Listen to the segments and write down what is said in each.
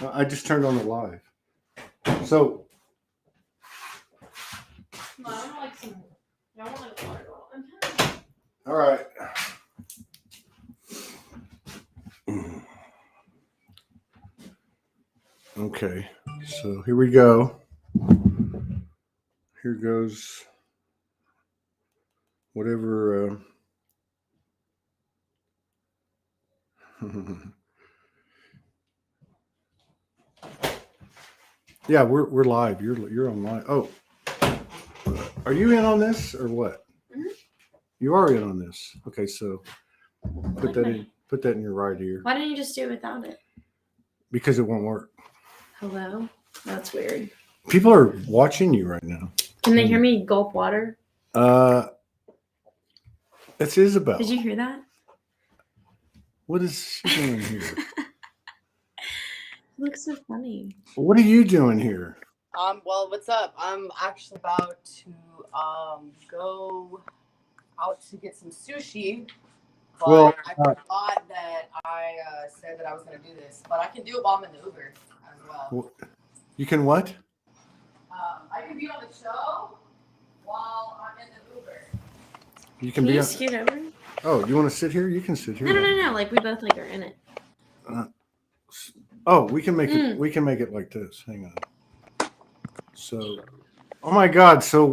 I just turned on the live. So. No, I want like some. I want like water bottle. All right. Okay, so here we go. Here goes whatever. Yeah, we're live. You're on live. Oh, are you in on this or what? Mm-hmm. You are in on this. Okay, so put that in your right ear. Why didn't you just do it without it? Because it won't work. Hello? That's weird. People are watching you right now. Can they hear me gulp water? It's Isabel. Did you hear that? What is she doing here? It looks so funny. What are you doing here? Well, what's up? I'm actually about to go out to get some sushi. But Well, I forgot that I said that I was gonna do this, but I can do it while I'm in the Uber as well. You can what? I can be on the show while I'm in the Uber. You Can be you on... scoot over? Oh, you want to sit here? You can sit here. No. Like we both like are in it. Oh, we can make it. We can make it like this. Hang on. So, oh my God! So,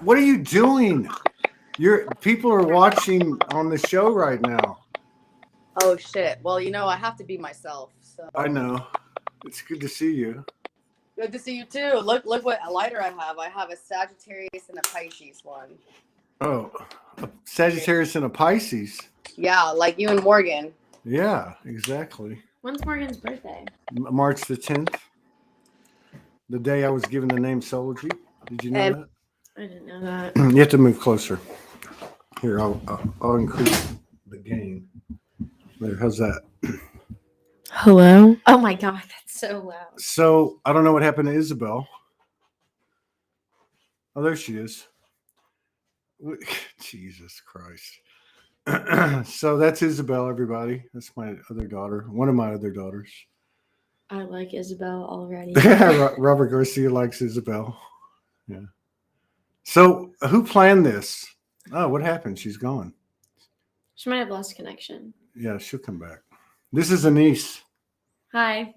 what are you doing? People are watching on the show right now. Oh shit! Well, I have to be myself. So I know. It's good to see you. Good to see you too. Look what lighter I have. I have a Sagittarius and a Pisces one. Oh, a Sagittarius and a Pisces. Yeah, like you and Morgan. Yeah, exactly. When's Morgan's birthday? March the 10th. The day I was given the name Soulogy. Did you know that? I didn't know that. You have to move closer. Here, I'll increase the gain. There, how's that? Hello? Oh my God, that's so loud. So, I don't know what happened to Isabel. Oh, there she is. Jesus Christ. So, that's Isabel, everybody. That's my other daughter. One of my other daughters. I like Isabel already. Robert Garcia likes Isabel. Yeah. So, who planned this? Oh, what happened? She's gone. She might have lost connection. Yeah, she'll come back. This is Anise. Hi.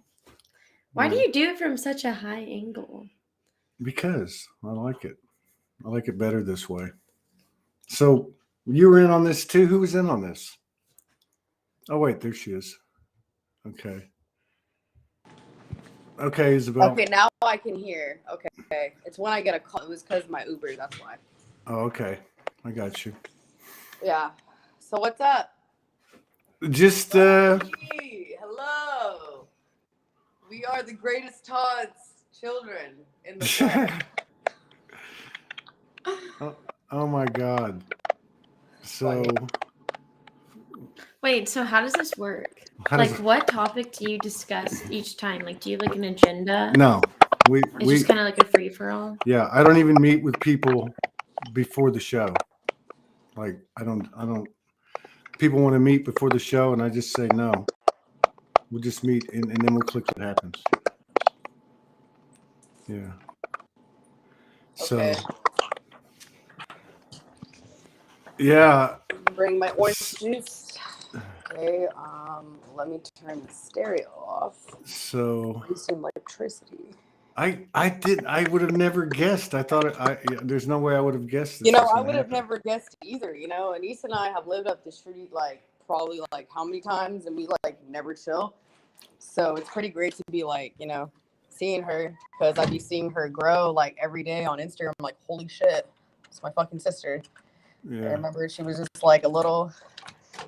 Why do you do it from such a high angle? Because I like it. I like it better this way. So, you were in on this too? Who was in on this? Oh, wait, there she is. Okay. Okay, Isabel. Okay, now I can hear. Okay. It's when I get a call. It was because of my Uber. That's why. Oh, okay. I got you. Yeah. So what's up? Just, Hey, hello. We are the greatest Todd's children in the world. Oh my God. So. Wait, so how does this work? What topic do you discuss each time? Like, do you have like an agenda? No. It's just kind of like a free-for-all? Yeah, I don't even meet with people before the show. Like, I don't. People want to meet before the show, and I just say no. We'll just meet, and then we'll click what happens. Yeah. Okay. So. Yeah. Bring my orange juice. Okay. Let me turn the stereo off. So. Using electricity. I would have never guessed. I thought there's no way I would have guessed this. I would have never guessed either, Anise and I have lived up the street probably how many times, and we never chill. So it's pretty great to be seeing her, because I'd be seeing her grow every day on Instagram. I'm like, holy shit, it's my fucking sister. Yeah. I remember she was just a little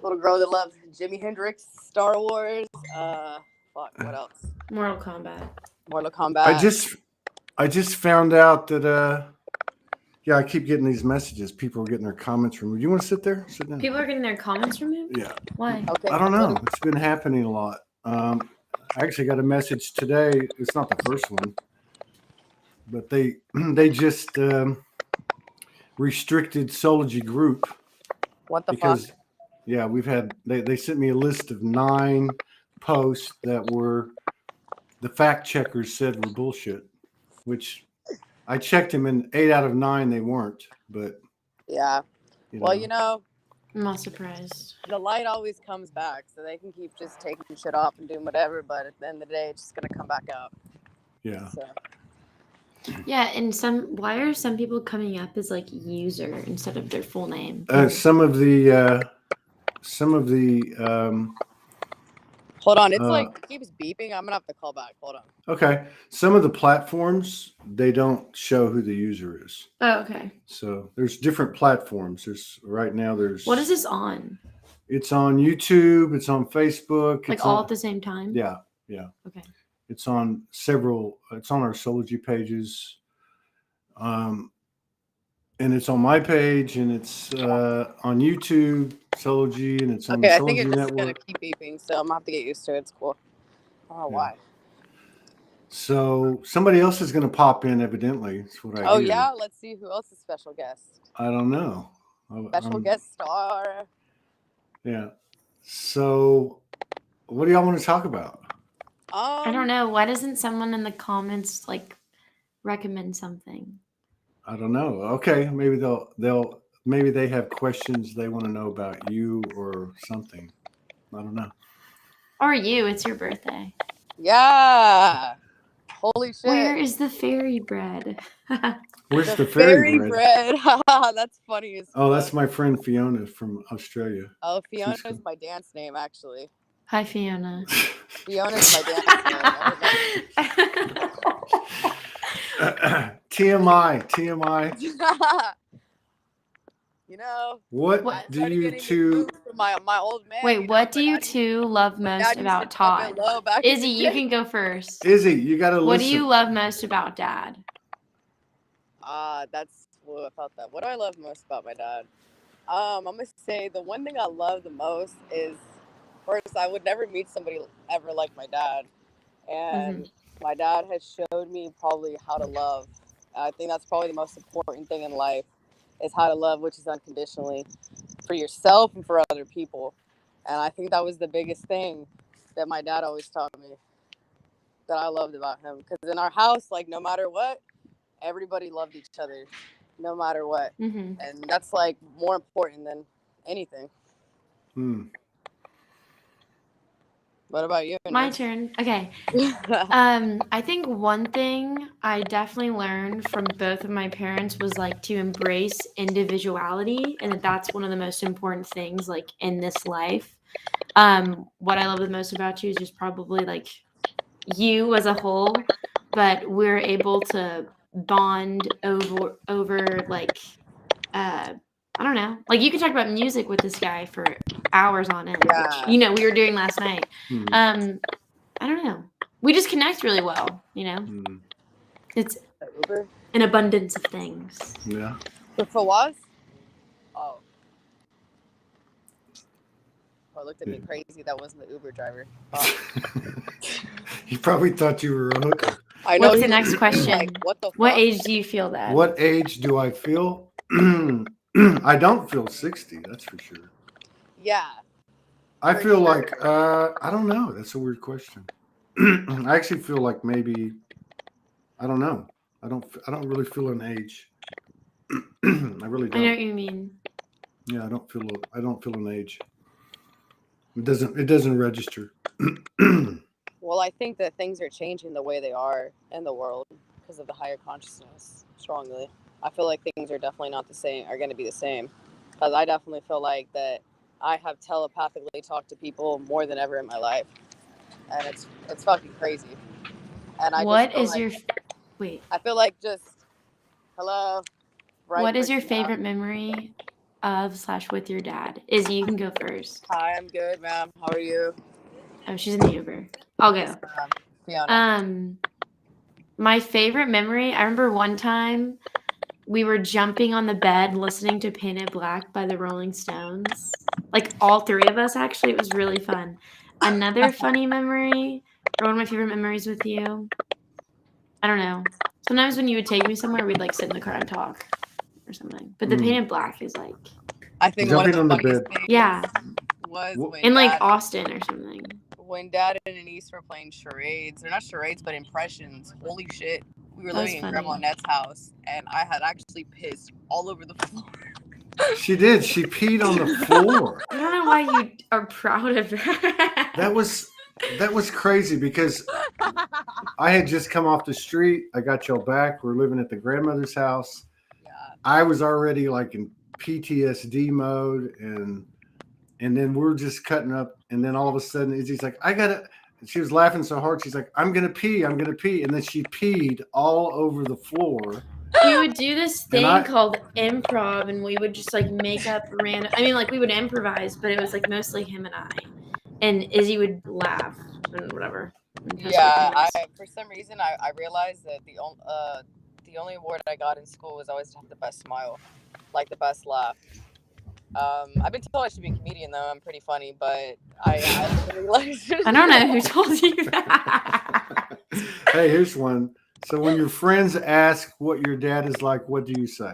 girl that loved Jimi Hendrix, Star Wars, what else? Mortal Kombat. I just found out that I keep getting these messages. People are getting their comments removed. You want to sit there? Sit down. People are getting their comments removed? Yeah. Why? Okay. I don't know. It's been happening a lot. I actually got a message today. It's not the first one, but they just restricted Soulogy group. What the fuck? Yeah, we've had they sent me a list of 9 posts that were the fact checkers said were bullshit, which I checked them and 8 out of 9 they weren't. But Yeah. Well, you know, I'm not surprised. the light always comes back, so they can keep just taking shit off and doing whatever, but at the end of the day, it's just gonna come back out. yeah. So. Yeah, and why are some people coming up as like user instead of their full name? Some of the Hold on, it's like it keeps beeping. I'm gonna have to call back. Hold on. okay. Some of the platforms, they don't show who the user is. Oh, okay. So there's different platforms. There's What is this on? It's on YouTube, it's on Facebook. Like all at the same time? Yeah, yeah. Okay. It's on it's on our Soulogy pages. And it's on my page, and it's on YouTube, Soulogy, and it's on the Okay, I think Soulogy it's just network. gonna keep beeping, so I'm gonna have to get used to it. It's cool. I don't know why. So somebody else is going to pop in, evidently. That's what I Oh hear. yeah, let's see who else is special guest. I don't know. Special guest star. Yeah. So, what do y'all want to talk about? I don't know. Why doesn't someone in the comments like recommend something? I don't know. Okay, maybe maybe they have questions they want to know about you or something. I don't know. Or you? It's your birthday. Yeah. Holy shit. Where is the fairy bread? Where's the fairy bread? That's funny as Oh, that's my friend Fiona from Australia. Oh, Fiona is my dance name, actually. Hi, Fiona. Fiona's my dance name. TMI. You know. What do you two? My old man. Wait, what do you two love most about Todd? Izzy, you can go first. Izzy, you got to listen. What do you love most about Dad? That's what I felt that. What do I love most about my dad? I'm gonna say the one thing I love the most is, first, I would never meet somebody ever like my dad, and my dad has showed me probably how to love. I think that's probably the most important thing in life, is how to love, which is unconditionally, for yourself and for other people. And I think that was the biggest thing that my dad always taught me that I loved about him. Because in our house, like, no matter what, everybody loved each other, no matter what. And that's, like, more important than anything. What about you? My turn. Okay. I think one thing I definitely learned from both of my parents was like to embrace individuality, and that's one of the most important things like in this life. What I love the most about you is just probably like you as a whole, but we're able to bond over like I don't know. Like you could talk about music with this guy for hours on end, which, you know, we were doing last night. I don't know. We just connect really well, you know? It's an abundance of things. Yeah. The Fawaz? Oh, looked at me crazy. That wasn't the Uber driver. Oh. He probably thought you were a hooker. I know. What's the next question? Like, what age do you feel that? What age do I feel? I don't feel 60, that's for sure. Yeah. I feel like, I don't know. That's a weird question. I actually feel like maybe, I don't know. I don't really feel an age. I really don't. I know what you mean. Yeah, I don't feel an age. It doesn't register. Well, I think that things are changing the way they are in the world because of the higher consciousness, strongly. I feel like things are definitely not the same, are going to be the same. Because I definitely feel like that I have telepathically talked to people more than ever in my life. And it's fucking crazy. And I What just is like, your wait? I feel like just hello. Right, what is your favorite memory of / with your dad? Izzy, you can go first. Hi, I'm good, ma'am. How are you? Oh, she's in the Uber. I'll go. Fiona. My favorite memory, I remember one time we were jumping on the bed listening to Painted Black by the Rolling Stones. Like all three of us, actually. It was really fun. Another funny memory, or one of my favorite memories with you, I don't know. Sometimes when you would take me somewhere, we'd like sit in the car and talk or something. But the Painted Black is like, I think jumping on the bed. Yeah. Was in like Austin or something. when Dad and niece were playing charades, or not charades, but impressions. Holy shit. We were living in Grandma Net's house, and I had actually pissed all over the floor. She did. She peed on the floor. I don't know why you are proud of that. That was crazy because I had just come off the street. I got y'all back. We're living at the grandmother's house. Yeah. I was already like in PTSD mode, and then we're just cutting up, and then all of a sudden Izzy's like, I gotta. She was laughing so hard. She's like, I'm gonna pee, and then she peed all over the floor. We would do this thing called improv, and we would just like make up random. I mean, like we would improvise, but it was like mostly him and I, and Izzy would laugh and whatever. Yeah, for some reason I realized that the only award I got in school was always to have the best smile, like the best laugh. I've been told I should be a comedian though. I'm pretty funny, but I realized I don't know who told you that. Hey, here's one. So when your friends ask what your dad is like, what do you say?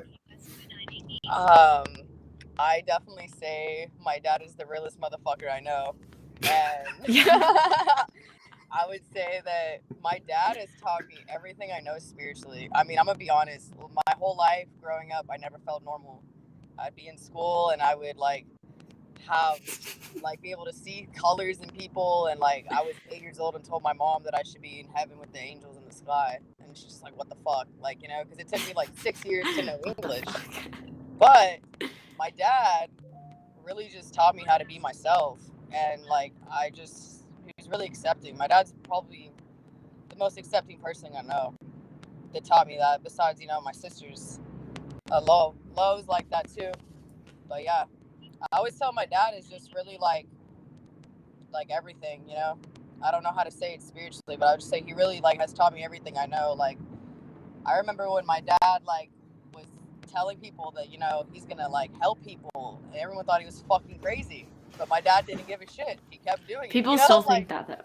I definitely say my dad is the realest motherfucker I know. And I would say that my dad has taught me everything I know spiritually. I mean, I'm gonna be honest. My whole life growing up, I never felt normal. I'd be in school and I would be able to see colors in people, and like I was 8 years old and told my mom that I should be in heaven with the angels in the sky, and she's just like, what the fuck, like, you know, because it took me like 6 years to know English. But my dad really just taught me how to be myself, and like he was really accepting. My dad's probably the most accepting person I know that taught me that, besides, you know, my sisters. Lowe's like that too. But yeah, I always tell my dad is just really like everything, you know. I don't know how to say it spiritually, but I would just say he really like has taught me everything I know. Like I remember when my dad like was telling people that, you know, he's gonna like help people, and everyone thought he was fucking crazy. But my dad didn't give a shit. He kept doing it. People you know? still like, think that though.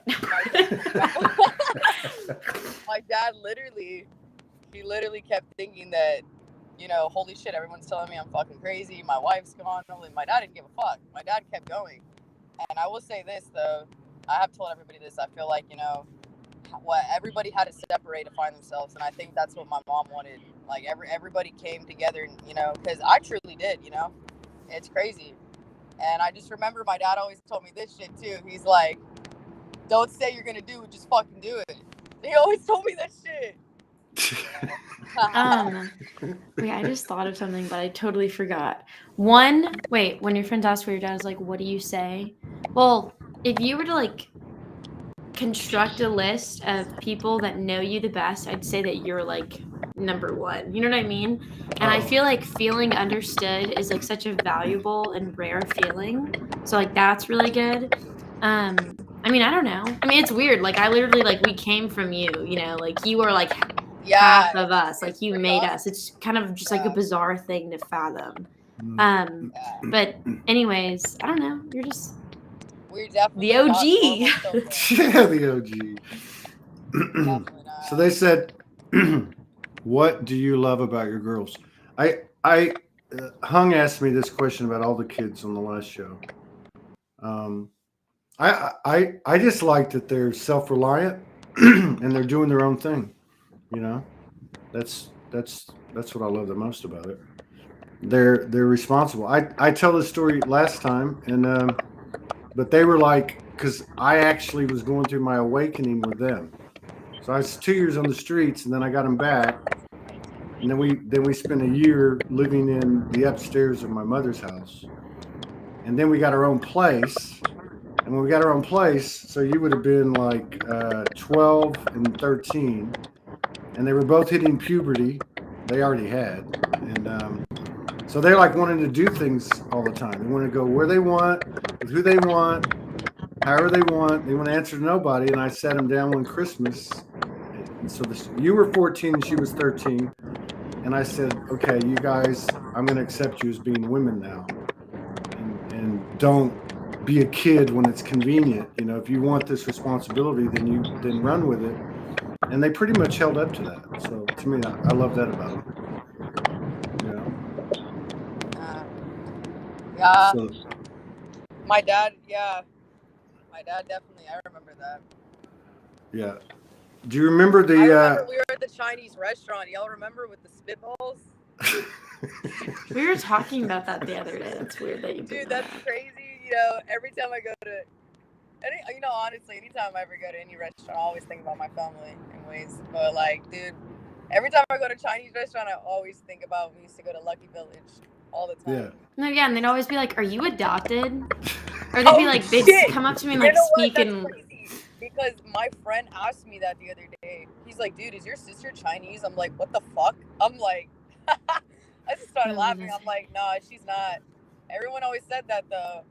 My dad literally kept thinking that, you know, holy shit, everyone's telling me I'm fucking crazy. My wife's gone. My dad didn't give a fuck. My dad kept going. And I will say this, though. I have told everybody this. I feel like, you know, what everybody had to separate to find themselves. And I think that's what my mom wanted. Like, everybody came together, and, you know, because I truly did, you know. It's crazy. And I just remember my dad always told me this shit, too. He's like, don't say you're going to do it, just fucking do it. He always told me that shit. Wait, I just thought of something, but I totally forgot. When your friends ask where your dad's like, what do you say? Well, if you were to like construct a list of people that know you the best, I'd say that you're like number one. You know what I mean? And I feel like feeling understood is like such a valuable and rare feeling. So like that's really good. I mean, I don't know. I mean, it's weird. Like I literally like we came from you, you know, like you were like half of us, like you made us. It's kind of just like a bizarre thing to fathom. But anyways, I don't know. We're definitely the OG. Yeah, the OG. So they said, what do you love about your girls? Hung asked me this question about all the kids on the last show. I just like that they're self-reliant and they're doing their own thing. You know, that's what I love the most about it. They're responsible. I tell this story last time, and but they were like, because I actually was going through my awakening with them. So I was 2 years on the streets, and then I got them back, and then we spent a year living in the upstairs of my mother's house, and then we got our own place. And when we got our own place, so you would have been like 12 and 13. And they were both hitting puberty. They already had. And so they like wanted to do things all the time. They want to go where they want, with who they want, however they want. They want to answer to nobody. And I sat them down one Christmas. And so you were 14 and she was 13. And I said, okay, you guys, I'm going to accept you as being women now. And don't be a kid when it's convenient. You know, if you want this responsibility, then run with it. And they pretty much held up to that. So to me, I love that about them. Yeah. So, my dad, yeah. My dad definitely. I remember that. Yeah. Do you remember the? I remember we were at the Chinese restaurant. Y'all remember with the spitballs? We were talking about that the other day. That's weird that you bring Dude, that that's up. crazy. You know, every time I go to, honestly, anytime I ever go to any restaurant, I always think about my family in ways. But like, dude, every time I go to a Chinese restaurant, I always think about when we used to go to Lucky Village all the time. Yeah. No, yeah, and they'd always be like, "Are you adopted?" Or they'd be like, they'd shit! come up to me and You like know what? speak That's in. crazy. Because my friend asked me that the other day. He's like, "Dude, is your sister Chinese?" I'm like, "What the fuck?" I'm like, I just started laughing. I'm like, "Nah, she's not." Everyone always said that though.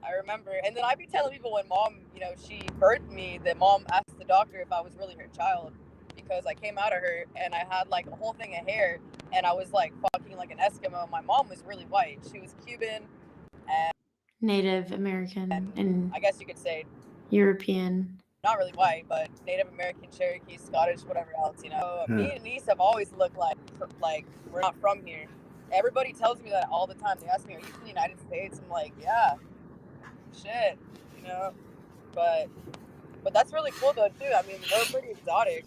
I remember. And then I'd be telling people when mom, she birthed me, that mom asked the doctor if I was really her child because I came out of her and I had like a whole thing of hair and I was like fucking like an Eskimo. My mom was really white. She was Cuban and Native American and I guess you could say European. not really white, but Native American, Cherokee, Scottish, whatever else, Yeah. Me and Niece have always looked like we're not from here. Everybody tells me that all the time. They ask me, "Are you from the United States?" I'm like, "Yeah." Shit, but that's really cool though too. I mean, we're pretty exotic,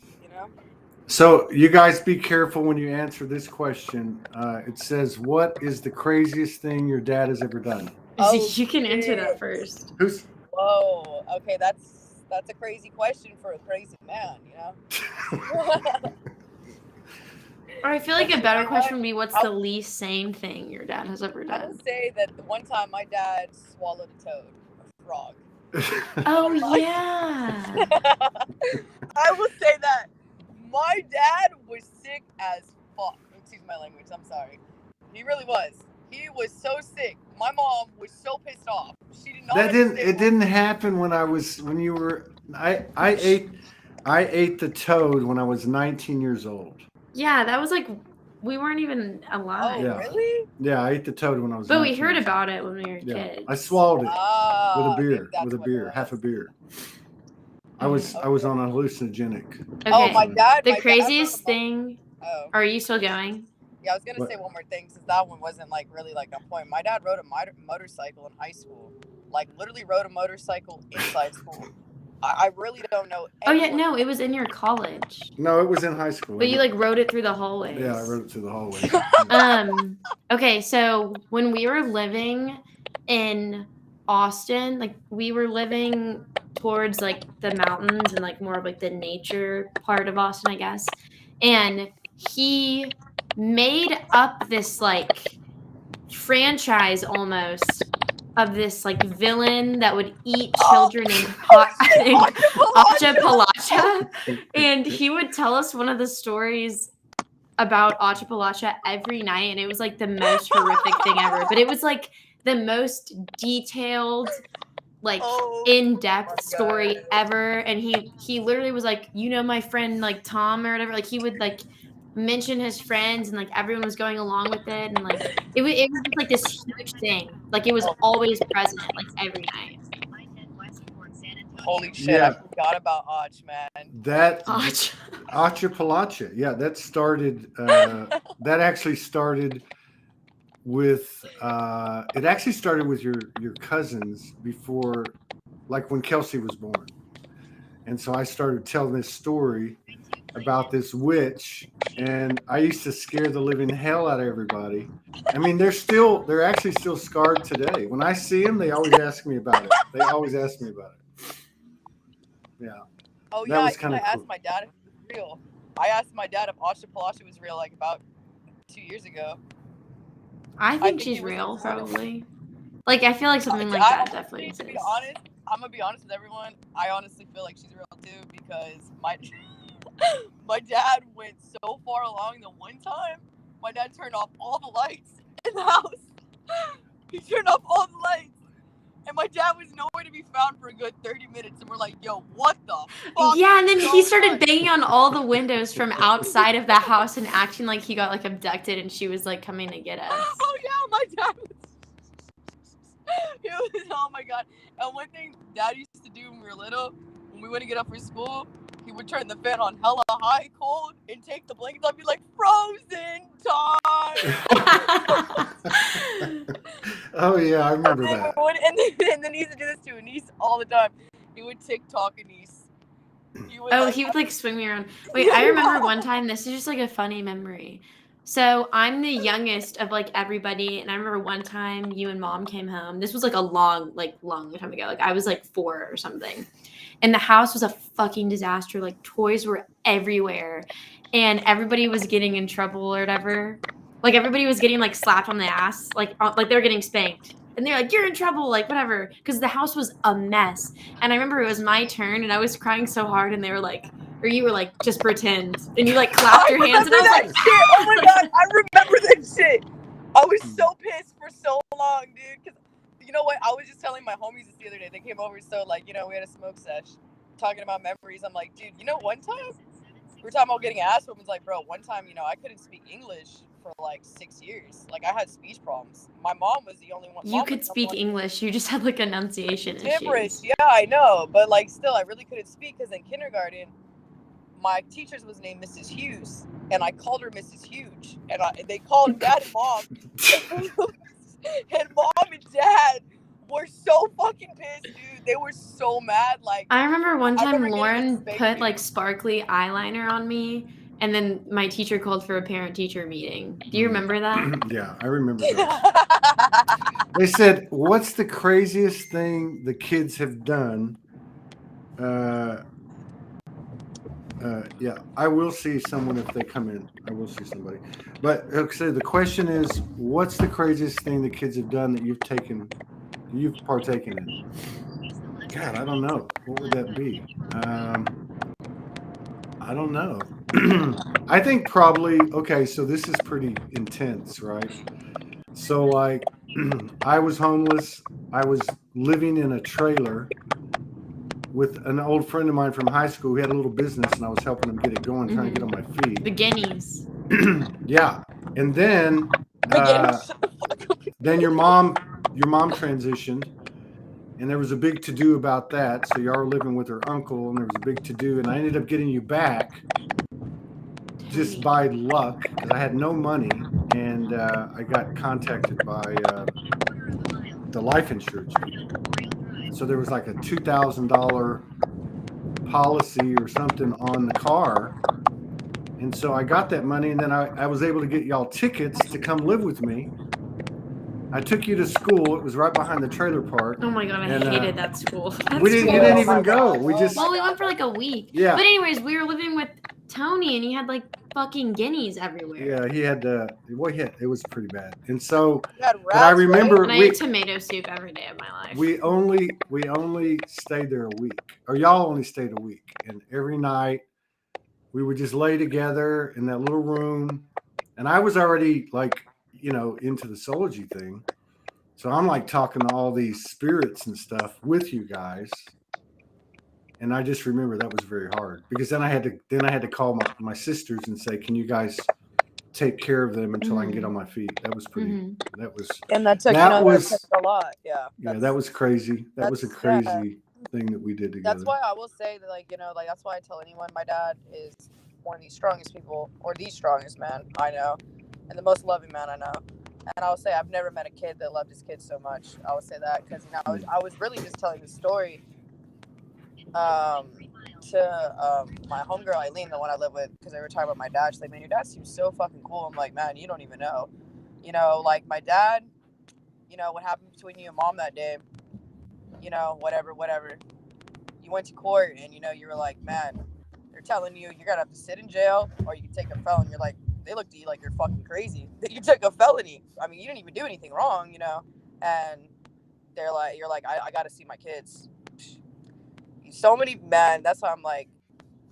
So you guys be careful when you answer this question. It says, "What is the craziest thing your dad has ever done?" Oh, You can answer shit. that first. Who's? Whoa. Okay, that's a crazy question for a crazy man, Or I feel like a better question would be, what's the I'll- least sane thing your dad has ever I will done? say that the one time my dad swallowed a toad, a frog. Oh yeah. I will say that my dad was sick as fuck. Excuse my language. I'm sorry. He really was. He was so sick. My mom was so pissed off. She did not. It didn't happen when you were. I ate the toad when I was 19 years old. Yeah, that was like we weren't even alive. Oh, Yeah. really? Yeah, I ate the toad when I was. But 19 we heard years about it when we were Yeah, kids. I swallowed it with a Maybe beer, that's what it half a was. beer. I was on a hallucinogenic. Okay. Oh, my dad. The craziest thing. Oh. Are you still going? Yeah, I was gonna say one more thing since that one wasn't like really like on point. My dad rode a motorcycle in high school, like literally rode a motorcycle inside school. I really don't know. Oh yeah, no, it was in your college. No, it was in high school. But you like rode it through the hallways. Yeah, I rode it through the hallway. Okay, so when we were living in Austin, like we were living towards like the mountains and like more of like the nature part of Austin, I guess. And he made up this like franchise almost of this like villain that would eat children in Achapalacha. And he would tell us one of the stories about Achapalacha every night, and it was like the most horrific thing ever. But it was like the most detailed, like in-depth story ever. And he literally was like, my friend like Tom or whatever. Like he would like mention his friends, and like everyone was going along with it, and like it was just like this huge thing. Like it was always present, like every night. Holy shit! Yeah. I forgot about Och, man. Achapalacha. Yeah, that started. That actually started with. It actually started with your cousins before, like when Kelsey was born, and so I started telling this story about this witch, and I used to scare the living hell out of everybody. I mean, they're actually still scarred today. When I see them, they always ask me about it. Yeah. Oh That yeah, was I kinda asked cool. my dad if it was real. I asked my dad if Achapalacha was real, like about 2 years ago. I think she's real, probably. Like I feel like something like that definitely exists. To be honest, I'm gonna be honest with everyone. I honestly feel like she's real too because my dad went so far along the one time. My dad turned off all the lights in the house. He turned off all the lights. And my dad was nowhere to be found for a good 30 minutes. And we're like, yo, what the fuck? Yeah, and then he started banging on all the windows from outside of the house and acting like he got like abducted and she was like coming to get us. Oh yeah, my dad was oh my god. And one thing Dad used to do when we were little, when we went to get up for school, he would turn the fan on hella high cold and take the blankets off and be like, frozen time. Oh yeah, I remember and then that. and then he used to do this to a niece all the time. He would TikTok a niece. He would, He would like swing me around. Wait, I remember one time, this is just like a funny memory. So I'm the youngest of like everybody, and I remember one time you and mom came home. This was like a long time ago. Like I was like 4 or something. And the house was a fucking disaster. Like toys were everywhere. And everybody was getting in trouble or whatever. Like everybody was getting like slapped on the ass. Like they were getting spanked. And they're like, you're in trouble, like whatever. Because the house was a mess. And I remember it was my turn and I was crying so hard and they were like, or you were like, just pretend. And you like clapped your hands and I was like, shit. Oh my God, I remember that shit. I was so pissed for so long, dude. Because you know what? I was just telling my homies this the other day. They came over, so like, you know, we had a smoke sesh talking about memories. I'm like, dude, you know, one time we were talking about getting ass whoopings. Like, bro, one time, you know, I couldn't speak English for like 6 years. Like, I had speech problems. My mom was the only one. You could speak English. You just had like enunciation gibberish. issues. Yeah, I know. But like, still, I really couldn't speak because in kindergarten, my teacher's was named Mrs. Hughes, and I called her Mrs. Huge, and they called Dad and Mom, and Mom and Dad were so fucking pissed, dude. They were so mad. Like, I remember one time remember Lauren getting put like sparkly eyeliner on me, and then my teacher called for a parent-teacher meeting. Do you remember that? Yeah, I remember that. They said, "What's the craziest thing the kids have done?" Yeah, I will see someone if they come in. I will see somebody. But okay, the question is, what's the craziest thing the kids have done that you've partaken in? God, I don't know. What would that be? I don't know. I think probably, okay, so this is pretty intense, right? So like, I was homeless. I was living in a trailer with an old friend of mine from high school. We had a little business and I was helping him get it going, trying to get on my feet. The guineas. Yeah. And then then your mom transitioned and there was a big to-do about that. So you are living with her uncle and there was a big to-do and I ended up getting you back just by luck because I had no money and I got contacted by the life insurance people. So there was like a $2,000 policy or something on the car. And so I got that money and then I was able to get y'all tickets to come live with me. I took you to school. It was right behind the trailer park. Oh my God, I hated that school. You didn't even go. We just... Well, we went for like a week. Yeah. But anyways, we were living with Tony and he had like fucking guineas everywhere. Yeah, he had it was pretty bad. And so Rats, but I remember right? And I ate tomato soup every day of my life. We only stayed there a week. Or y'all only stayed a week. And every night we would just lay together in that little room. And I was already like, you know, into the Soulogy thing. So I'm like talking to all these spirits and stuff with you guys. And I just remember that was very hard because then I had to call my sisters and say, can you guys take care of them until I can get on my feet? That was pretty, and that took a lot. Yeah. Yeah, that was crazy. That was a crazy thing that we did together. That's why I will say that, like, you know, like, that's why I tell anyone my dad is one of the strongest people, or the strongest man I know, and the most loving man I know. And I will say I've never met a kid that loved his kids so much. I would say that because, you know, I was really just telling the story to my homegirl Eileen, the one I live with, because they were talking about my dad. She's like, man, your dad seems so fucking cool. I'm like, man, you don't even know. You know, like, my dad, you know, what happened between you and mom that day, you know, whatever. You went to court and, you know, you were like, man, they're telling you you're going to have to sit in jail or you can take a felony. You're like, they looked at you like you're fucking crazy that you took a felony. I mean, you didn't even do anything wrong, you know? And they're like, you're like, I got to see my kids. So many, man, that's why I'm like,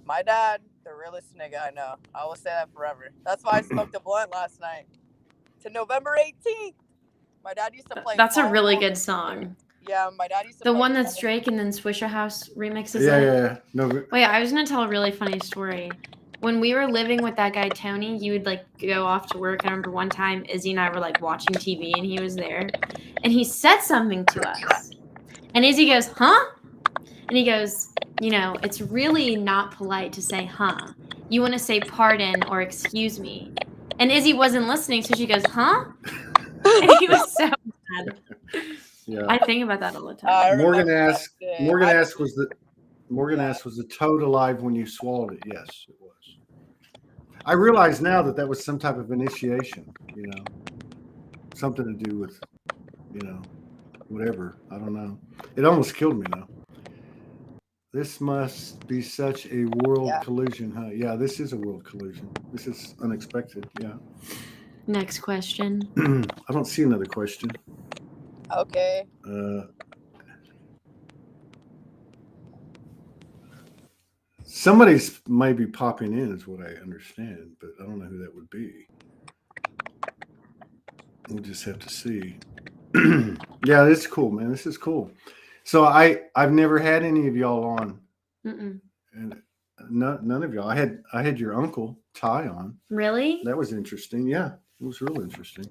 my dad, the realest nigga I know. I will say that forever. That's why I smoked a blunt last night. To November 18th. My dad used to play. That's a really good song. Yeah, my dad used to The one that's Drake and then Swishahouse remixes it. Yeah. No. Wait, I was going to tell a really funny story. When we were living with that guy, Tony, he would like go off to work. I remember one time Izzy and I were like watching TV and he was there and he said something to us. And Izzy goes, huh? And he goes, you know, it's really not polite to say, huh? You want to say pardon or excuse me. And Izzy wasn't listening, so she goes, huh? And he was so mad. Yeah. I think about that all the time. I Morgan remember that asked. shit. Morgan I asked, was- was the toad alive when you swallowed it? Yes, it was. I realize now that was some type of initiation. You know, something to do with, whatever. I don't know. It almost killed me though. This must be such a world collision, huh? Yeah, this is a world collision. This is unexpected. Yeah. Next question. I don't see another question. Okay. Somebody's maybe popping in, is what I understand, but I don't know who that would be. We'll just have to see. Yeah, this is cool, man. This is cool. So I've never had any of y'all on, and none of y'all. I had your uncle Ty on. Really? That was interesting. Yeah, it was real interesting.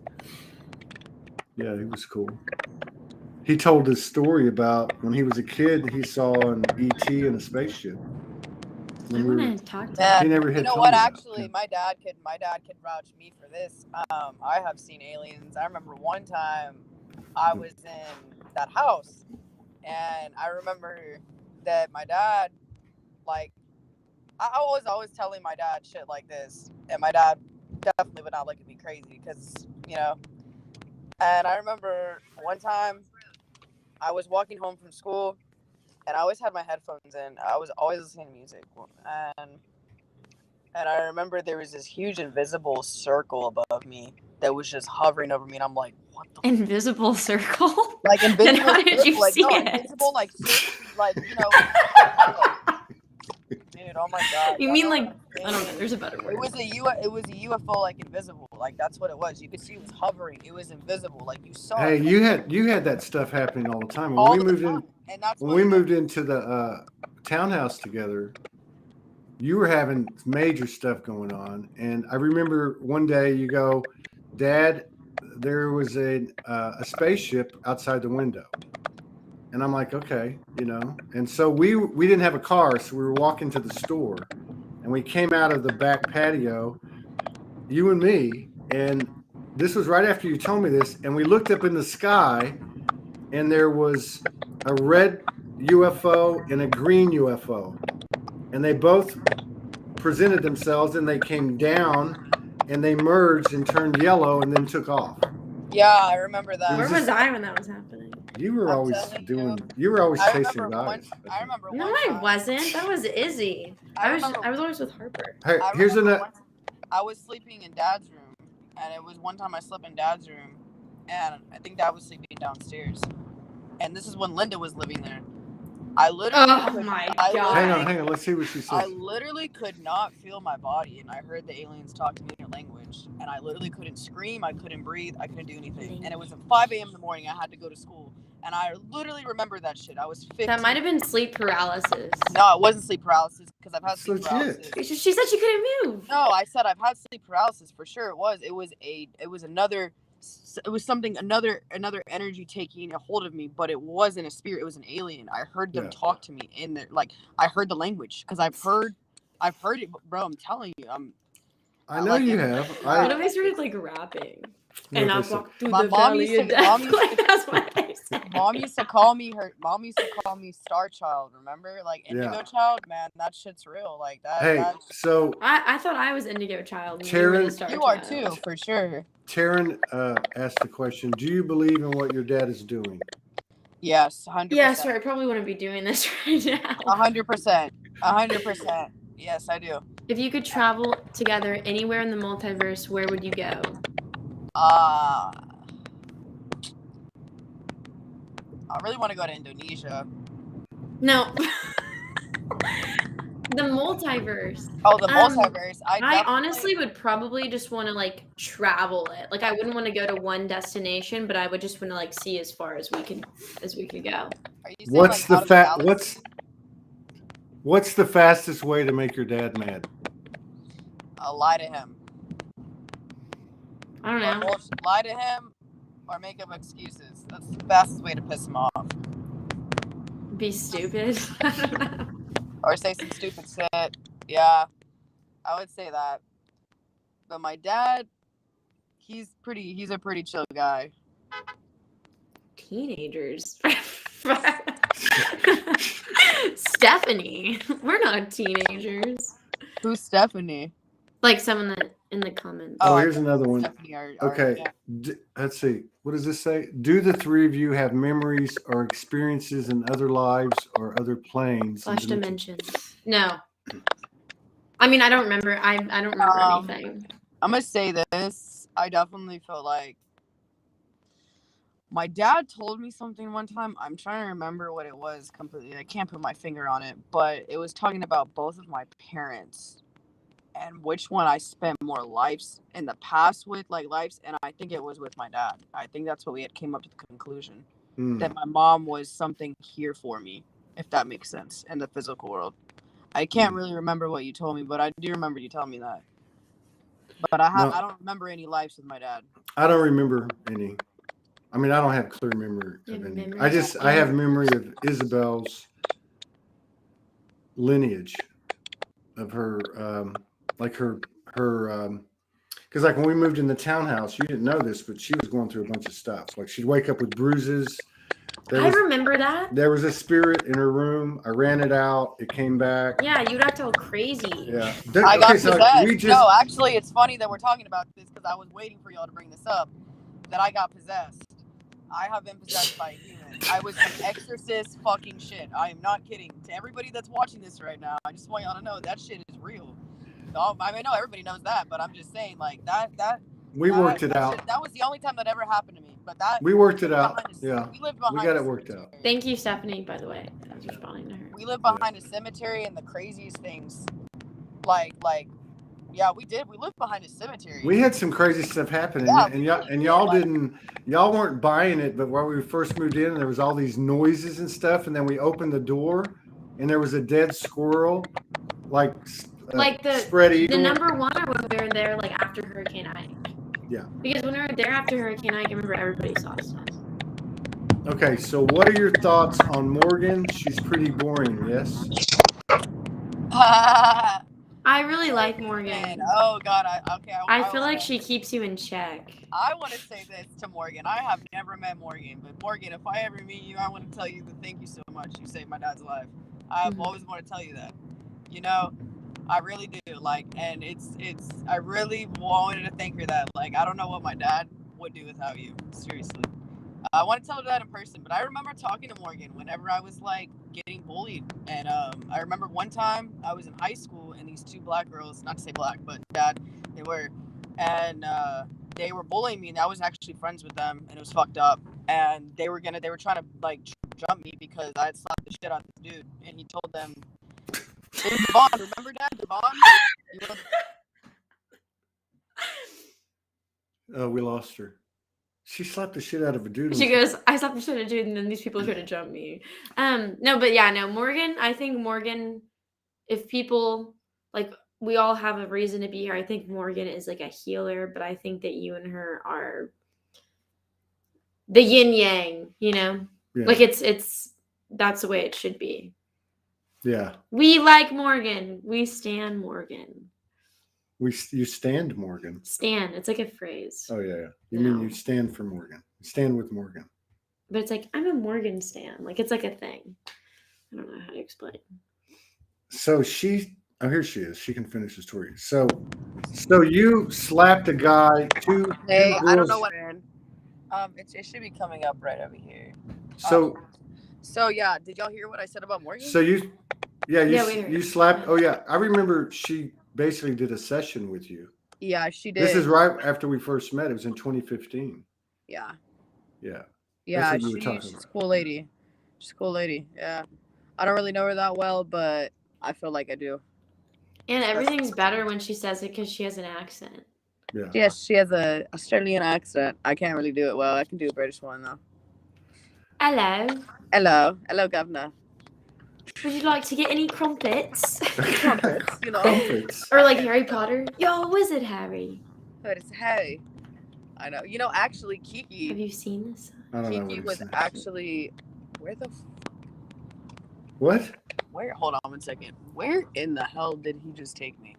Yeah, he was cool. He told this story about when he was a kid. He saw an ET in a spaceship. I want to talk to Man, He never had you know told what? me that. Actually, my dad could vouch me for this. I have seen aliens. I remember one time I was in that house, and I remember that my dad, like, I was always telling my dad shit like this, and my dad definitely would not look at me crazy because, you know. And I remember one time I was walking home from school, and I always had my headphones in. I was always listening to music, and I remember there was this huge invisible circle above me that was just hovering over me, and I'm like, "What the?" Invisible circle? Like invisible. And how did you like see no, it? invisible, like you know. Dude, oh my god. You mean like I don't know. There's a better word. It was a UFO, like invisible. Like that's what it was. You could see it was hovering. It was invisible. Like you saw. Hey, it. you had that stuff happening all the time. All the time. And that's when we moved into the townhouse together, you were having major stuff going on, and I remember one day you go, "Dad, there was a spaceship outside the window," and I'm like, "Okay, you know." And so we didn't have a car, so we were walking to the store, and we came out of the back patio, you and me, and this was right after you told me this, and we looked up in the sky, and there was a red UFO and a green UFO, and they both presented themselves, and they came down, and they merged and turned yellow, and then took off. Yeah, I remember that. Where was I when that was happening? You were always You were always chasing guys. I remember. No, I wasn't. That was Izzy. I was always with Harper. Here's another. I was sleeping in Dad's room, and it was one time I slept in Dad's room, and I think Dad was sleeping downstairs. And this is when Linda was living there. I literally. Oh my god! Hang on. Let's see what she says. I literally could not feel my body, and I heard the aliens talk to me in their language, and I literally couldn't scream, I couldn't breathe, I couldn't do anything. And it was at 5 a.m. in the morning. I had to go to school, and I literally remember that shit. I was 15. That might have been sleep paralysis. No, it wasn't sleep paralysis because I've had sleep paralysis. She said she couldn't move. No, I said I've had sleep paralysis for sure. It was another energy taking a hold of me, but it wasn't a spirit. It was an alien. I heard them talk to me in there. Like I heard the language because I've heard it, bro. I'm telling you, I know you have. What if I started like rapping? And I walked through my the mom valley used to, of mom death. used Like, to, that's what I said. Mom used to call me Star Child. Remember, like Indigo Child, man. That shit's real. Like that. Hey, so I thought I was Indigo Child. Taryn, you are too, for sure. Taryn asked the question: do you believe in what your dad is doing? Yes, 100%. Yeah, sorry, I probably wouldn't be doing this right now. 100%. 100%. Yes, I do. If you could travel together anywhere in the multiverse, where would you go? I really want to go to Indonesia. No. The multiverse. Oh, the multiverse. I honestly would probably just want to like travel it. Like I wouldn't want to go to one destination, but I would just want to like see as far as we could go. What's the fastest way to make your dad mad? Lie to him. I don't know. Lie to him or make up excuses. That's the fastest way to piss him off. Be stupid. I don't know. Or say some stupid shit. Yeah, I would say that. But my dad, he's a pretty chill guy. teenagers. Stephanie, we're not teenagers. Who's Stephanie? Like someone that in the comments. Oh, I here's thought another one. Stephanie Okay. yeah. Let's see. What does this say? Do the three of you have memories or experiences in other lives or other planes? Flash dimensions. No. I mean, I don't remember. I don't remember anything. I'm gonna say this. I definitely feel like my dad told me something one time. I'm trying to remember what it was completely. I can't put my finger on it, but it was talking about both of my parents and which one I spent more lives in the past with, like lives, and I think it was with my dad. I think that's what we had came up to the conclusion that my mom was something here for me, if that makes sense, in the physical world. I can't really remember what you told me, but I do remember you telling me that. But I don't remember any lives with my dad. I don't remember any. I mean, I don't have clear memory of any. I have memory of Isabel's lineage of her, like her, because like when we moved in the townhouse, you didn't know this, but she was going through a bunch of stuff. Like she'd wake up with bruises. I remember that. There was a spirit in her room. I ran it out. It came back. Yeah, you'd act all crazy. Yeah. I got possessed. No, actually, it's funny that we're talking about this because I was waiting for y'all to bring this up. That I got possessed. I have been possessed by a human. I was an exorcist fucking shit. I am not kidding. To everybody that's watching this right now, I just want y'all to know that shit is real. I mean, I know everybody knows that, but I'm just saying, like, we worked it out. That was the only time that ever happened to me. But we worked it out. Yeah. We lived behind. We got it worked out. Thank you, Stephanie, by the way. I was responding to her. We lived behind a cemetery and the craziest things. Yeah, we did. We lived behind a cemetery. We had some crazy stuff happening, yeah, y'all weren't buying it. But while we first moved in, there was all these noises and stuff, and then we opened the door, and there was a dead squirrel, like the spread eagle. The number one, or when we were there, like after Hurricane Ike. Yeah. Because when we were there after Hurricane Ike, I remember everybody saw stuff. Okay, so what are your thoughts on Morgan? She's pretty boring, yes? I really like Morgan. Oh God, I feel like she keeps you in check. I want to say this to Morgan. I have never met Morgan, but Morgan, if I ever meet you, I want to tell you that thank you so much. You saved my dad's life. I've always wanted to tell you that. You know, I really do. Like, and I really wanted to thank her that. Like, I don't know what my dad would do without you. Seriously. I want to tell her that in person, but I remember talking to Morgan whenever I was like getting bullied. And I remember one time I was in high school and these two black girls, not to say black, but dad, they were, and they were bullying me, and I was actually friends with them, and it was fucked up. And they were trying to like jump me because I had slapped the shit out of this dude, and he told them, it was Devon, remember Dad? Devon? Oh, we lost her. She slapped the shit out of a dude. She goes, I slapped the shit out of a dude, and then these people try to jump me. No, but yeah, no, Morgan, I think Morgan, if people, like, we all have a reason to be here. I think Morgan is like a healer, but I think that you and her are the yin yang, you know? Yeah. Like that's the way it should be. Yeah. We like Morgan. We stand Morgan. You stand Morgan. Stand. It's like a phrase. Oh yeah. You mean you stand for Morgan. You stand with Morgan. But it's like, I'm a Morgan stan. Like, it's like a thing. I don't know how to explain. So here she is. She can finish the story. So you slapped a guy, two girls. I don't know what. It should be coming up right over here. So yeah, did y'all hear what I said about Morgan? So you slapped. Oh yeah, I remember she basically did a session with you. Yeah, she did. This is right after we first met. It was in 2015. Yeah. Yeah. Yeah, she's a cool lady. She's a cool lady. Yeah. I don't really know her that well, but I feel like I do. And everything's better when she says it because she has an accent. Yeah. Yes, she has an Australian accent. I can't really do it well. I can do a British one though. Hello, Governor. Would you like to get any crumpets? Crumpets, you know. Crumpets. Or like Harry Potter. Yo, wizard Harry. But it's Harry. I know. You know, actually, Kiki. Have you seen this? Kiki was actually. Where the? What? Where? Hold on 1 second. Where in the hell did he just take me?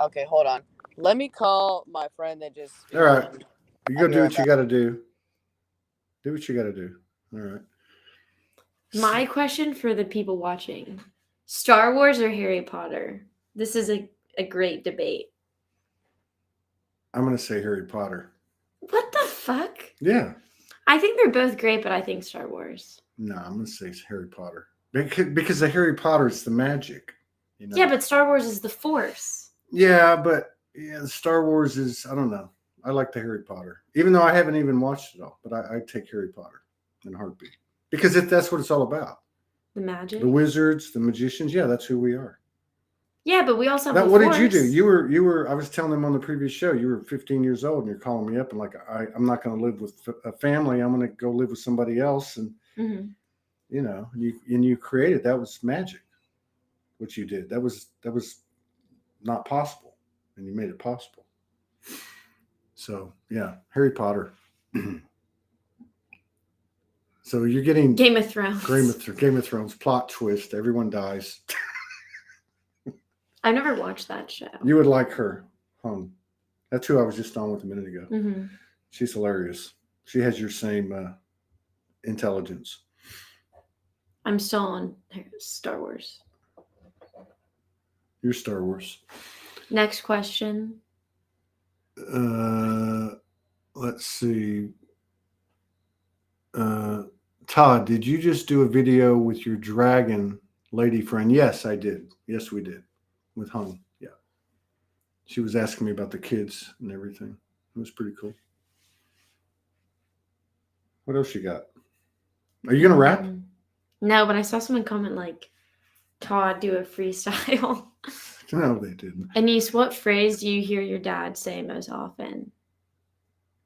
Okay, hold on. Let me call my friend that just. All right. You go do what you got to do. Do what you got to do. All right. My question for the people watching: Star Wars or Harry Potter? This is a great debate. I'm going to say Harry Potter. What the fuck? Yeah. I think they're both great, but I think Star Wars. No, I'm going to say Harry Potter. Because the Harry Potter is the magic. You know? Yeah, but Star Wars is the Force. Yeah, but Star Wars is, I don't know. I like the Harry Potter. Even though I haven't even watched it all. But I take Harry Potter in a heartbeat. Because that's what it's all about. The magic? The wizards, the magicians. Yeah, that's who we are. Yeah, but we also have the what Force. did you do? You were. I was telling them on the previous show. You were 15 years old, and you're calling me up and like, I'm not going to live with a family. I'm going to go live with somebody else, and you know, you created. That was magic. What you did. That was not possible, and you made it possible. So yeah, Harry Potter. So you're getting Game of Thrones. Game of Thrones plot twist. Everyone dies. I've never watched that show. You would like her, Hung. That's who I was just on with a minute ago. Mm-hmm. She's hilarious. She has your same intelligence. I'm still on Star Wars. You're Star Wars. Next question. Let's see. Todd, did you just do a video with your dragon lady friend? Yes, I did. Yes, we did. With Hung. Yeah. She was asking me about the kids and everything. It was pretty cool. What else you got? Are you going to rap? No, but I saw someone comment like, Todd, do a freestyle. No, they didn't. Anise, what phrase do you hear your dad say most often?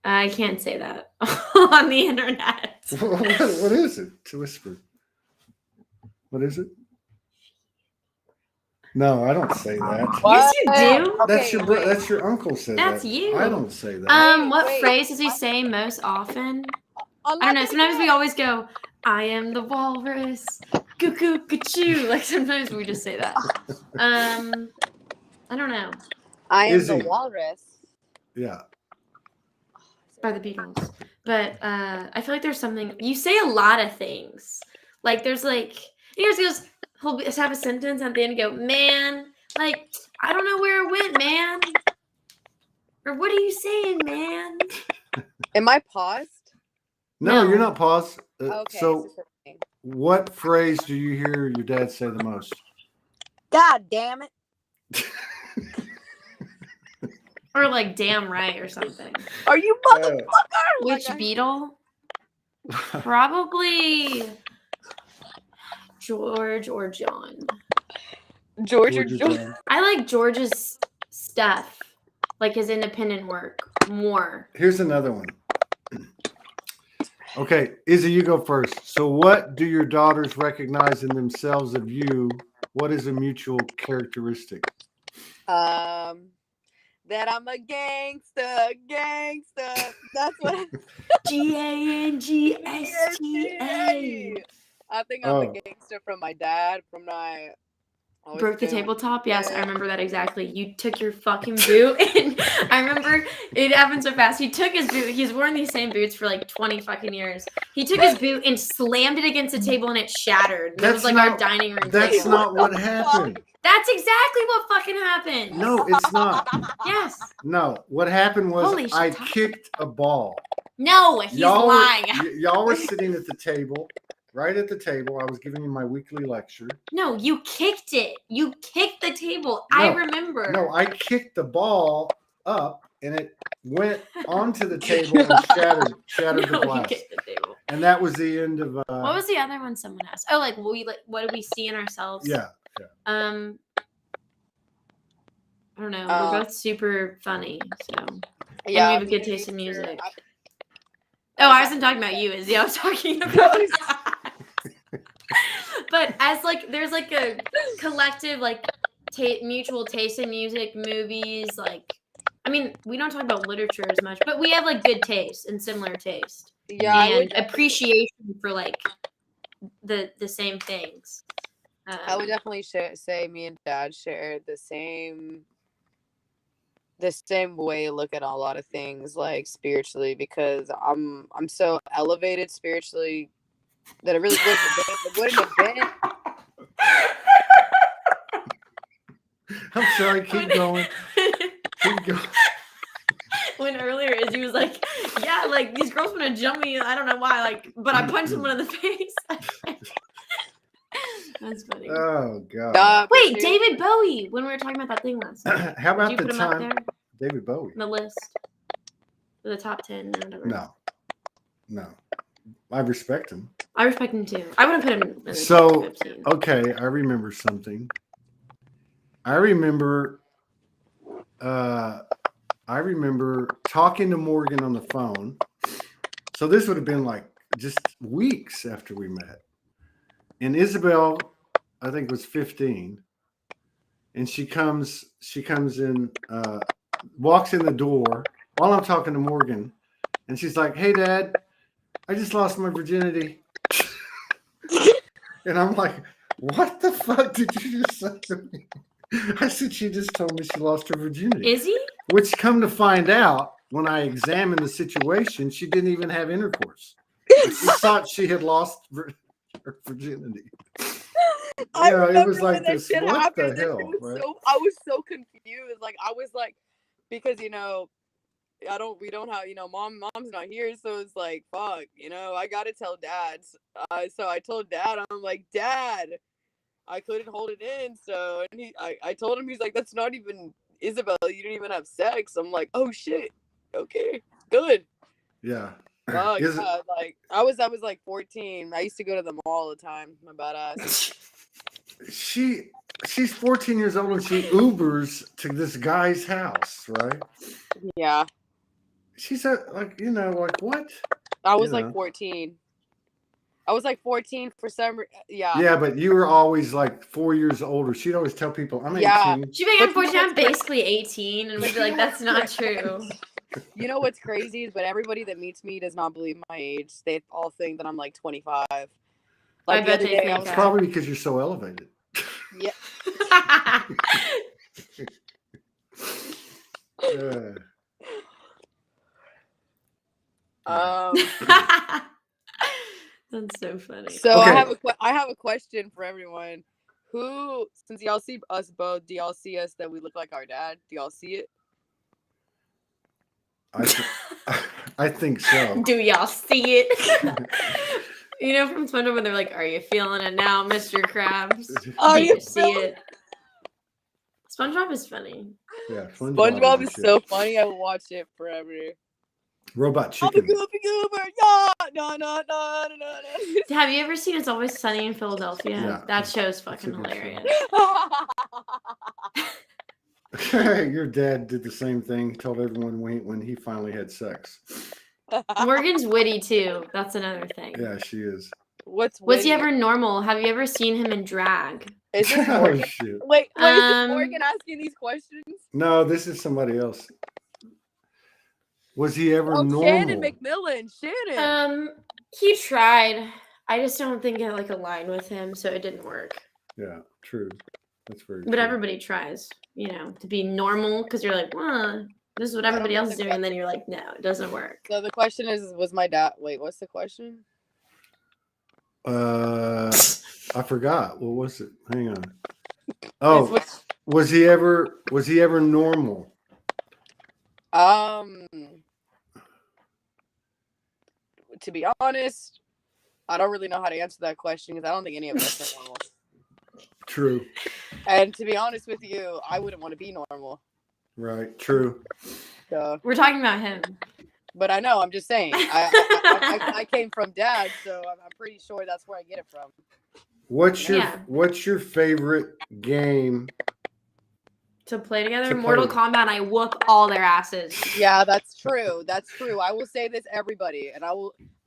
I can't say that on the internet. What is it? To whisper. What is it? No, I don't say that. Yes, you do. Okay, That's your uncle said that. That's you. I don't say that. What phrase does he say most often? I don't know. Sometimes we always go, I am the walrus. Cuckoo, cuckoo. Like sometimes we just say that. I don't know. I am Izzy. the walrus. Yeah. By the Beatles. But I feel like there's something you say a lot of things. Like there's like he goes he'll just have a sentence at the end and go, man, like I don't know where it went, man. Or what are you saying, man? Am I paused? No, No. you're not paused. Okay. So what phrase do you hear your dad say the most? God damn it. Or like damn right or something. Are you motherfucker? Which Beatle? Probably George or John. George or George? I like George's stuff, like his independent work, more. Here's another one. Okay, Izzy, you go first. So what do your daughters recognize in themselves of you? What is a mutual characteristic? That I'm a gangster. That's what. GANGSTA. I think I'm a gangster from my dad. From my. Broke the tabletop. Yes, I remember that exactly. You took your fucking boot, and I remember it happened so fast. He took his boot. He's worn these same boots for like 20 fucking years. He took his boot and slammed it against the table, and it shattered. It was like our dining room. That's table. not what happened. That's exactly what fucking happened. No, it's not. Yes. No, what happened was Holy shit, I Todd. kicked a ball. No, he's lying. Y'all were sitting at the table. Right at the table, I was giving you my weekly lecture. No, you kicked it. You kicked the table. I remember. No, I kicked the ball up, and it went onto the table and shattered the glass. You kicked the table. And that was the end of. What was the other one someone asked? Oh, like what do we see in ourselves? Yeah. I don't know. We're both super funny, so Yeah, and we have a good taste in music. I wasn't talking about you, Izzy. I was talking about. But as like, there's like a collective like mutual taste in music, movies. Like, I mean, we don't talk about literature as much, but we have like good taste and similar taste. Yeah, and appreciation for like the same things. I would definitely say me and Dad share the same way to look at a lot of things, like spiritually, because I'm so elevated spiritually That it really wouldn't have been. I'm sorry. Keep going. Keep going. When earlier Izzy was like, yeah, like these girls want to jump me. I don't know why. Like, but I punched someone in the face. That's funny. Oh God. Wait, David Bowie. When we were talking about that thing last night, How did about you the put him up time? there? David Bowie. The list, the top 10, or whatever. No. I respect him. I respect him too. I wouldn't put him in the So, top 15. okay, I remember something. I remember talking to Morgan on the phone. So this would have been like just weeks after we met. And Isabel, I think, was 15. And she comes in, walks in the door while I'm talking to Morgan. And she's like, "Hey, Dad, I just lost my virginity." And I'm like, "What the fuck did you just say to me?" I said, "She just told me she lost her virginity." Is he? Which, come to find out, when I examined the situation, she didn't even have intercourse. She thought she had lost her virginity. I Yeah, it remember was like when that this. shit What the happened. hell? Right? I was so confused. Like I was like, because we don't have, mom's not here, so it's like, fuck, I gotta tell Dad. So I told Dad, I'm like, "Dad, I couldn't hold it in." So, and I told him, he's like, "That's not even Isabel. You didn't even have sex." I'm like, "Oh shit, okay, good." Yeah. Oh God, like I was like 14. I used to go to the mall all the time. My badass. She's 14 years old and she Ubers to this guy's house, right? Yeah. She's like what? I was like 14. I was like 14 for some. Yeah. Yeah, but you were always like 4 years older. She'd always tell people, "I'm 18." Yeah. She'd be like, "Unfortunately, I'm basically 18," and we'd be like, "That's not true." You know what's crazy is, but everybody that meets me does not believe my age. They all think that I'm like 25. Like I the bet other they day, think I was that. Probably because you're so elevated. Yeah. That's so funny. So Okay. I have a question for everyone. Who, since y'all see us both, do y'all see us that we look like our dad? Do y'all see it? I think so. Do y'all see it? You know, from SpongeBob when they're like, "Are you feeling it now, Mr. Krabs? Are Do you you see it?" SpongeBob is funny. Yeah, SpongeBob is is so funny. I will watch it forever. Robot I'm a Chicken. goofy goober. Yeah. No. Have you ever seen It's Always Sunny in Philadelphia? Yeah. That show's That's fucking a good hilarious. Your dad did the same thing. Told everyone when he finally had sex. Morgan's witty too. That's another thing. Yeah, she is. Was he ever normal? Have you ever seen him in drag? Is this Oh Morgan? shit! Wait, is this Morgan asking these questions? No, this is somebody else. Was he ever normal? Shannon McMillan. Shannon. He tried. I just don't think it like aligned with him, so it didn't work. Yeah, true. That's very true. But everybody tries, to be normal because you're like, this is what everybody else is doing, and then you're like, no, it doesn't work. So the question is, was my dad? Wait, what's the question? I forgot. What was it? Hang on. Oh, was he ever normal? To be honest, I don't really know how to answer that question because I don't think any of us are normal. True. And to be honest with you, I wouldn't want to be normal. Right. True. So we're talking about him. But I know. I'm just saying. I came from Dad, so I'm pretty sure that's where I get it from. What's your favorite game to play together? Mortal Kombat. I whoop all their asses. Yeah, that's true. That's true. I will say this, everybody, and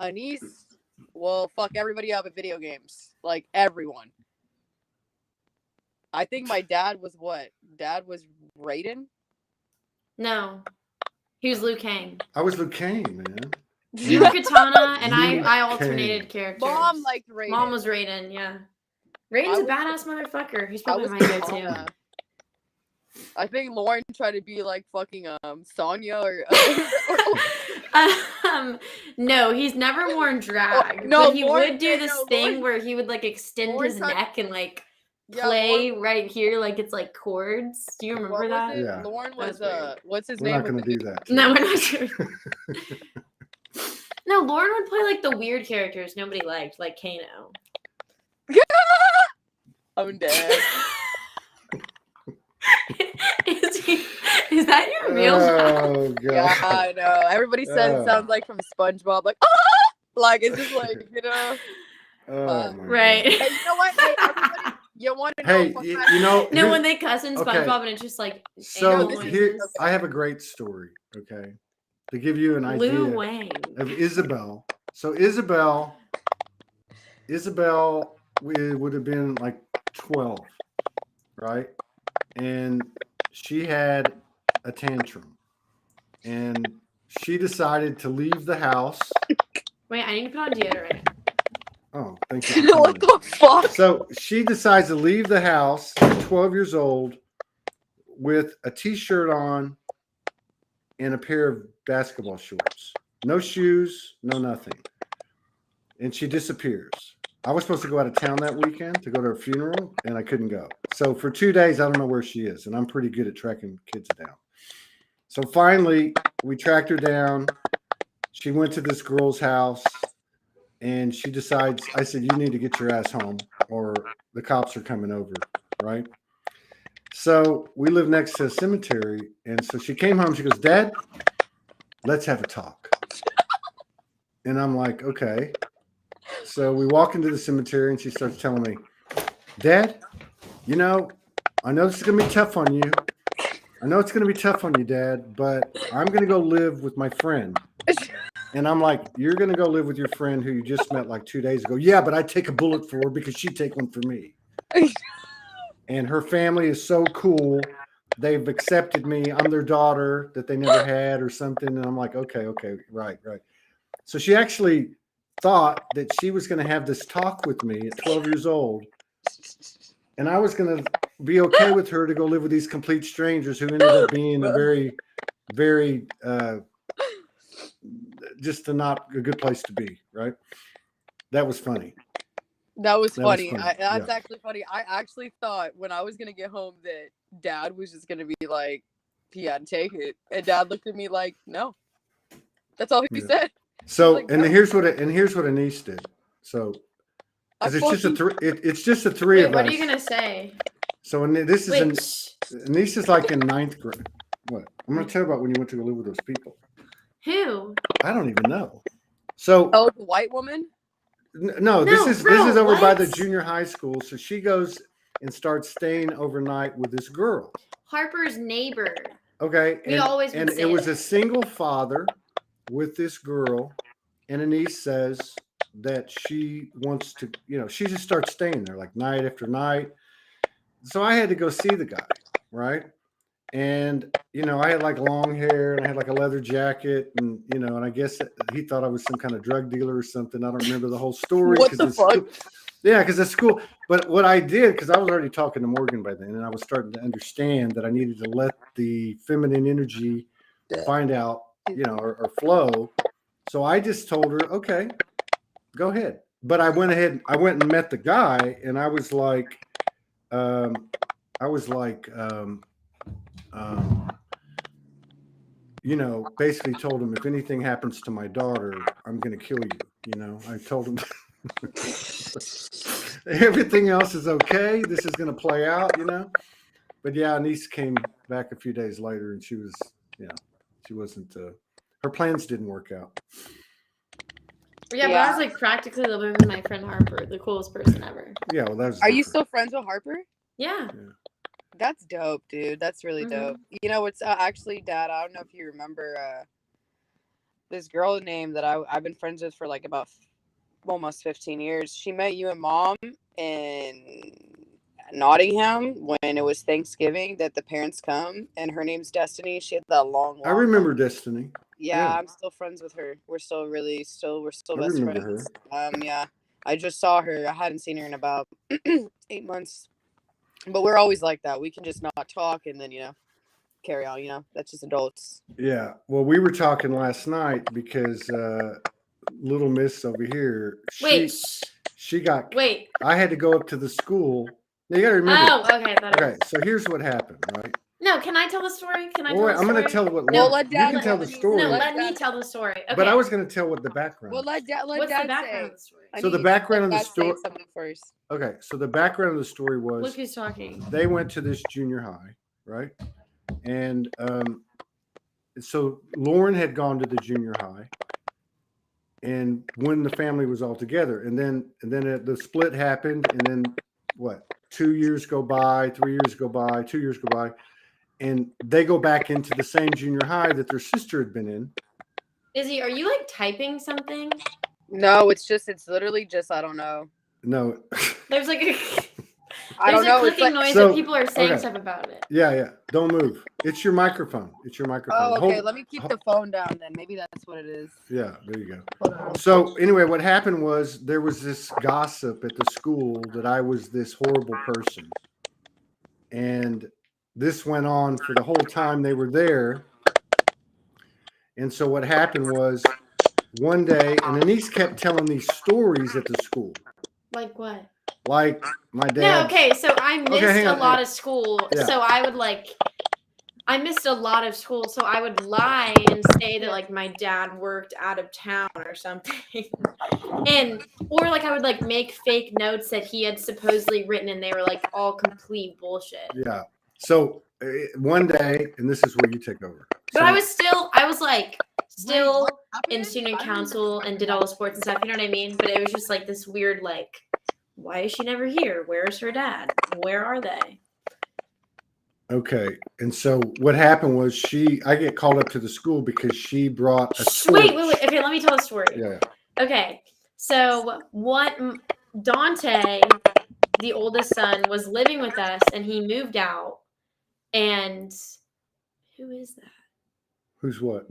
Anise will fuck everybody up at video games, like everyone. I think my dad was what? Dad was Raiden? No, he was Liu Kang. I was Liu Kang, man. You were Katana, and I alternated characters. Mom liked Raiden. Mom was Raiden. Yeah. Raiden's a badass motherfucker. He's probably my go-to. I think Lauren tried to be like fucking Sonya or No, he's never worn drag. no, but he Lauren- would do no, this Lauren- thing where he would like extend Lauren his tried- neck and like Yeah, play Lauren- right here like it's like chords. Do you remember what that? was it? Yeah. Lauren was That's weird. what's his We're name? not going to do that. No, we're not doing. No, Lauren would play like the weird characters nobody liked, like Kano. I'm dead. Is that your real laugh? Oh god. Yeah, I know. Everybody says it sounds like from SpongeBob, like like it's just like Oh my Right. God. Hey, you know what? Hey, everybody, you want to know? Hey, you know. No, here- when they cuss in okay. SpongeBob and it's just like So anal here, noises. I have a great story. Okay, to give you an idea Lou Wang. of Isabel. So Isabel would have been like 12, right? And she had a tantrum, and she decided to leave the house. Wait, I need to put on deodorant. Oh, thank you. What the fuck? So she decides to leave the house at 12 years old with a t-shirt on and a pair of basketball shorts. No shoes, no nothing. And she disappears. I was supposed to go out of town that weekend to go to her funeral, and I couldn't go. So for 2 days, I don't know where she is, and I'm pretty good at tracking kids down. So finally, we tracked her down. She went to this girl's house, and she decides, I said, you need to get your ass home, or the cops are coming over, right? So we live next to a cemetery, and so she came home. She goes, Dad, let's have a talk. And I'm like, okay. So we walk into the cemetery, and she starts telling me, Dad, you know, I know this is going to be tough on you. I know it's going to be tough on you, Dad, but I'm going to go live with my friend. And I'm like, you're going to go live with your friend who you just met like 2 days ago. Yeah, but I take a bullet for her because she'd take one for me. And her family is so cool. They've accepted me. I'm their daughter that they never had or something. And I'm like, okay, right. So she actually thought that she was going to have this talk with me at 12 years old. And I was going to be okay with her to go live with these complete strangers who ended up being a very, very, just not a good place to be, right? That was funny. That was funny. funny. That's Yeah. actually funny. I actually thought when I was gonna get home that Dad was just gonna be like, he had to take it, and Dad looked at me like, no. That's all he Yeah. said. So, like, and no. here's what Anise did. So, because it's just the three Wait, of what us. are you gonna say? So, this is Wait, Anise is like in 9th grade. What? I'm going to tell you about when you went to go live with those people. who? I don't even know. So, Oh, the white woman. no, this is bro, over by the what? junior high school. So she goes and starts staying overnight with this girl. Harper's neighbor. Okay, We always would and say it was it. a single father with this girl, and Anise says that she wants to, she just starts staying there like night after night. So I had to go see the guy, right? And I had like long hair and I had like a leather jacket, and and I guess he thought I was some kind of drug dealer or something. I don't remember the whole story. What the fuck? Yeah, because it's school. But what I did, because I was already talking to Morgan by then, and I was starting to understand that I needed to let the feminine energy find out, or flow. So I just told her, okay, go ahead. But I went and met the guy, and I was like, basically told him, if anything happens to my daughter, I'm going to kill you. I told him everything else is okay. This is going to play out, But yeah, Anise came back a few days later, and she was, she wasn't, her plans didn't work out. Yeah, but I was like practically living with my friend Harper, the coolest person ever. Yeah, well, that was. Are you different. still friends with Harper? Yeah. That's dope, dude. That's really dope. It's actually, Dad, I don't know if you remember this girl name that I've been friends with for like about almost 15 years. She met you and Mom in Nottingham when it was Thanksgiving that the parents come, and her name's Destiny. She had that long I remember Destiny. Yeah, I'm still friends with her. We're still best friends. Her. Yeah. I just saw her. I hadn't seen her in about 8 months. But we're always like that. We can just not talk and then, carry on, That's just adults. Yeah. Well, we were talking last night because little miss over here, Wait. I had to go up to the school. Now, you got to remember. Oh, okay. Okay, so here's what happened, right? No, can I tell the story? I'm going to tell what. No, let you Dad can tell the story. No, let me tell the story. Okay. But I was going to tell what the background. Well, let What's Dad the background of the story? So the background of the story. Something first. Okay, so the background of the story was. Look who's talking. They went to this junior high, right? And so Lauren had gone to the junior high, and when the family was all together, and then the split happened, and then what? 2 years go by, 3 years go by, 2 years go by, and they go back into the same junior high that their sister had been in. Izzy, are you like typing something? No, it's literally just I don't know. No, there's like a I don't know. Clicking noise that people are saying stuff about it. Yeah. Don't move. It's your microphone. Oh, okay. Let me keep the phone down then. Maybe that's what it is. Yeah, there you go. So anyway, what happened was there was this gossip at the school that I was this horrible person. And this went on for the whole time they were there. And so what happened was one day, and Anise kept telling these stories at the school. Like what? Like my dad. No, okay, so I missed a lot of school. Yeah. So I missed a lot of school. So I would lie and say that like my dad worked out of town or something. Or like I would like make fake notes that he had supposedly written and they were like all complete bullshit. Yeah. So one day, and this is where you take over. But I was still in student council and did all the sports and stuff. You know what I mean? But it was just like this weird, like, why is she never here? Where's her dad? Where are they? Okay. And so what happened was I get called up to the school because she brought a torch. Wait. Okay, let me tell the story. Yeah. Okay. So Dante, the oldest son, was living with us and he moved out. And who is that? Who's what?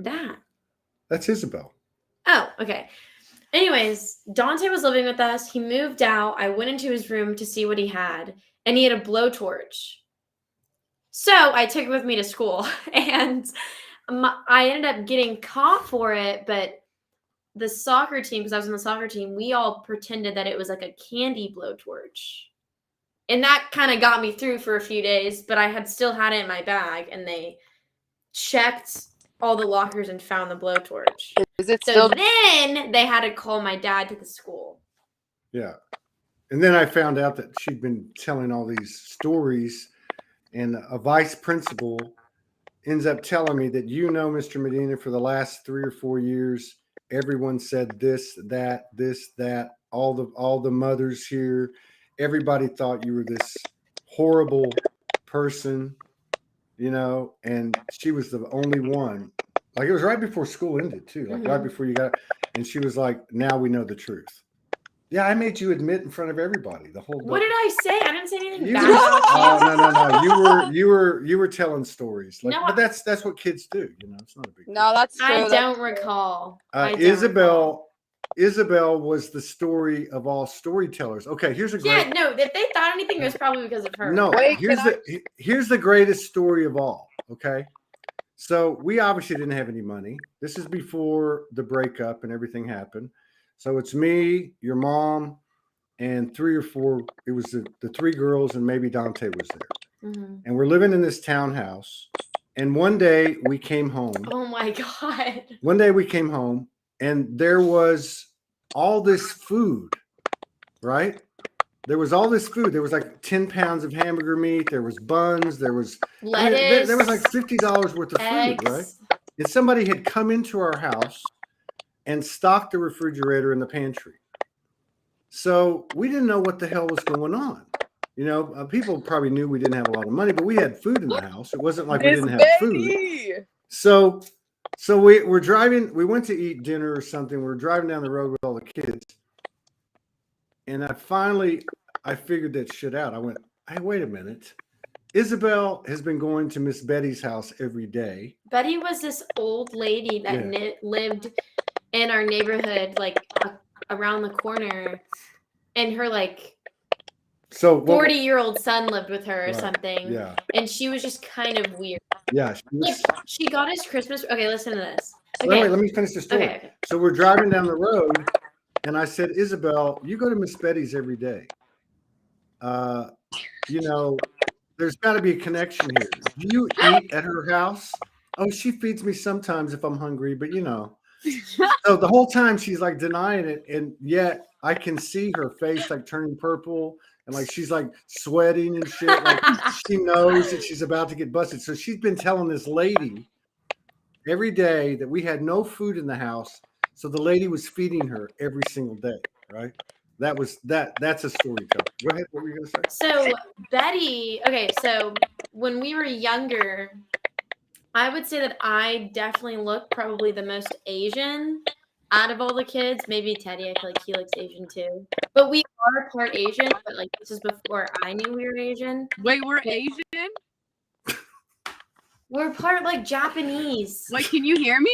That's Isabel. Oh, okay. Anyways, Dante was living with us. He moved out. I went into his room to see what he had, and he had a blowtorch. So I took it with me to school, and I ended up getting caught for it, but the soccer team, because I was on the soccer team, we all pretended that it was like a candy blowtorch. And that kind of got me through for a few days, but I had still had it in my bag, and they checked all the lockers and found the blowtorch. Then they had to call my dad to the school. Yeah. And then I found out that she'd been telling all these stories, and a vice principal ends up telling me that, Mr. Medina, for the last 3 or 4 years, everyone said this, that, all the mothers here, everybody thought you were this horrible person, and she was the only one. Like, it was right before school ended too, like right before you got, and she was like, now we know the truth. Yeah, I made you admit in front of everybody the whole. What did I say? I didn't say anything bad about you. No. You were telling stories. Like, no, but that's what kids do. It's not a big deal. No, that's true. I don't recall. Isabel was the story of all storytellers. Okay, here's a great. Yeah, no. If they thought anything, it was probably because of her. No, here's the greatest story of all. Okay, so we obviously didn't have any money. This is before the breakup and everything happened. So it's me, your mom, and 3 or 4. It was the 3 girls, and maybe Dante was there. Mm-hmm. And we're living in this townhouse. And one day we came home. Oh my God. One day we came home, and there was all this food, right? There was all this food. There was like 10 pounds of hamburger meat. There was buns. There was lettuce. There was like $50 worth of eggs. Food, right? And somebody had come into our house and stocked the refrigerator and the pantry. So we didn't know what the hell was going on. People probably knew we didn't have a lot of money, but we had food in the house. It wasn't like we didn't have food. So we're driving. We went to eat dinner or something. We're driving down the road with all the kids. And I figured that shit out. I went, hey, wait a minute. Isabel has been going to Miss Betty's house every day. Betty was this old lady that lived in our neighborhood, like around the corner, and her like So 40-year-old son lived with her or Right, something. yeah. And she was just kind of weird. Yeah. Like, she got us Christmas. Okay, listen to this. So Okay. wait, let me finish the story. Okay. So we're driving down the road, and I said, Isabel, you go to Miss Betty's every day. You know, there's got to be a connection here. Do you eat at her house? Oh, she feeds me sometimes if I'm hungry, but you know. So the whole time she's like denying it, and yet I can see her face like turning purple, and like she's like sweating and shit. Like she knows that she's about to get busted. So she's been telling this lady every day that we had no food in the house. So the lady was feeding her every single day, right? That's a storyteller. Go ahead. What were you gonna say? So Betty, okay, so when we were younger, I would say that I definitely look probably the most Asian out of all the kids. Maybe Teddy, I feel like he looks Asian too. But we are part Asian, but like this is before I knew we were Asian. Wait, we're Asian? We're part like Japanese. Wait, can you hear me?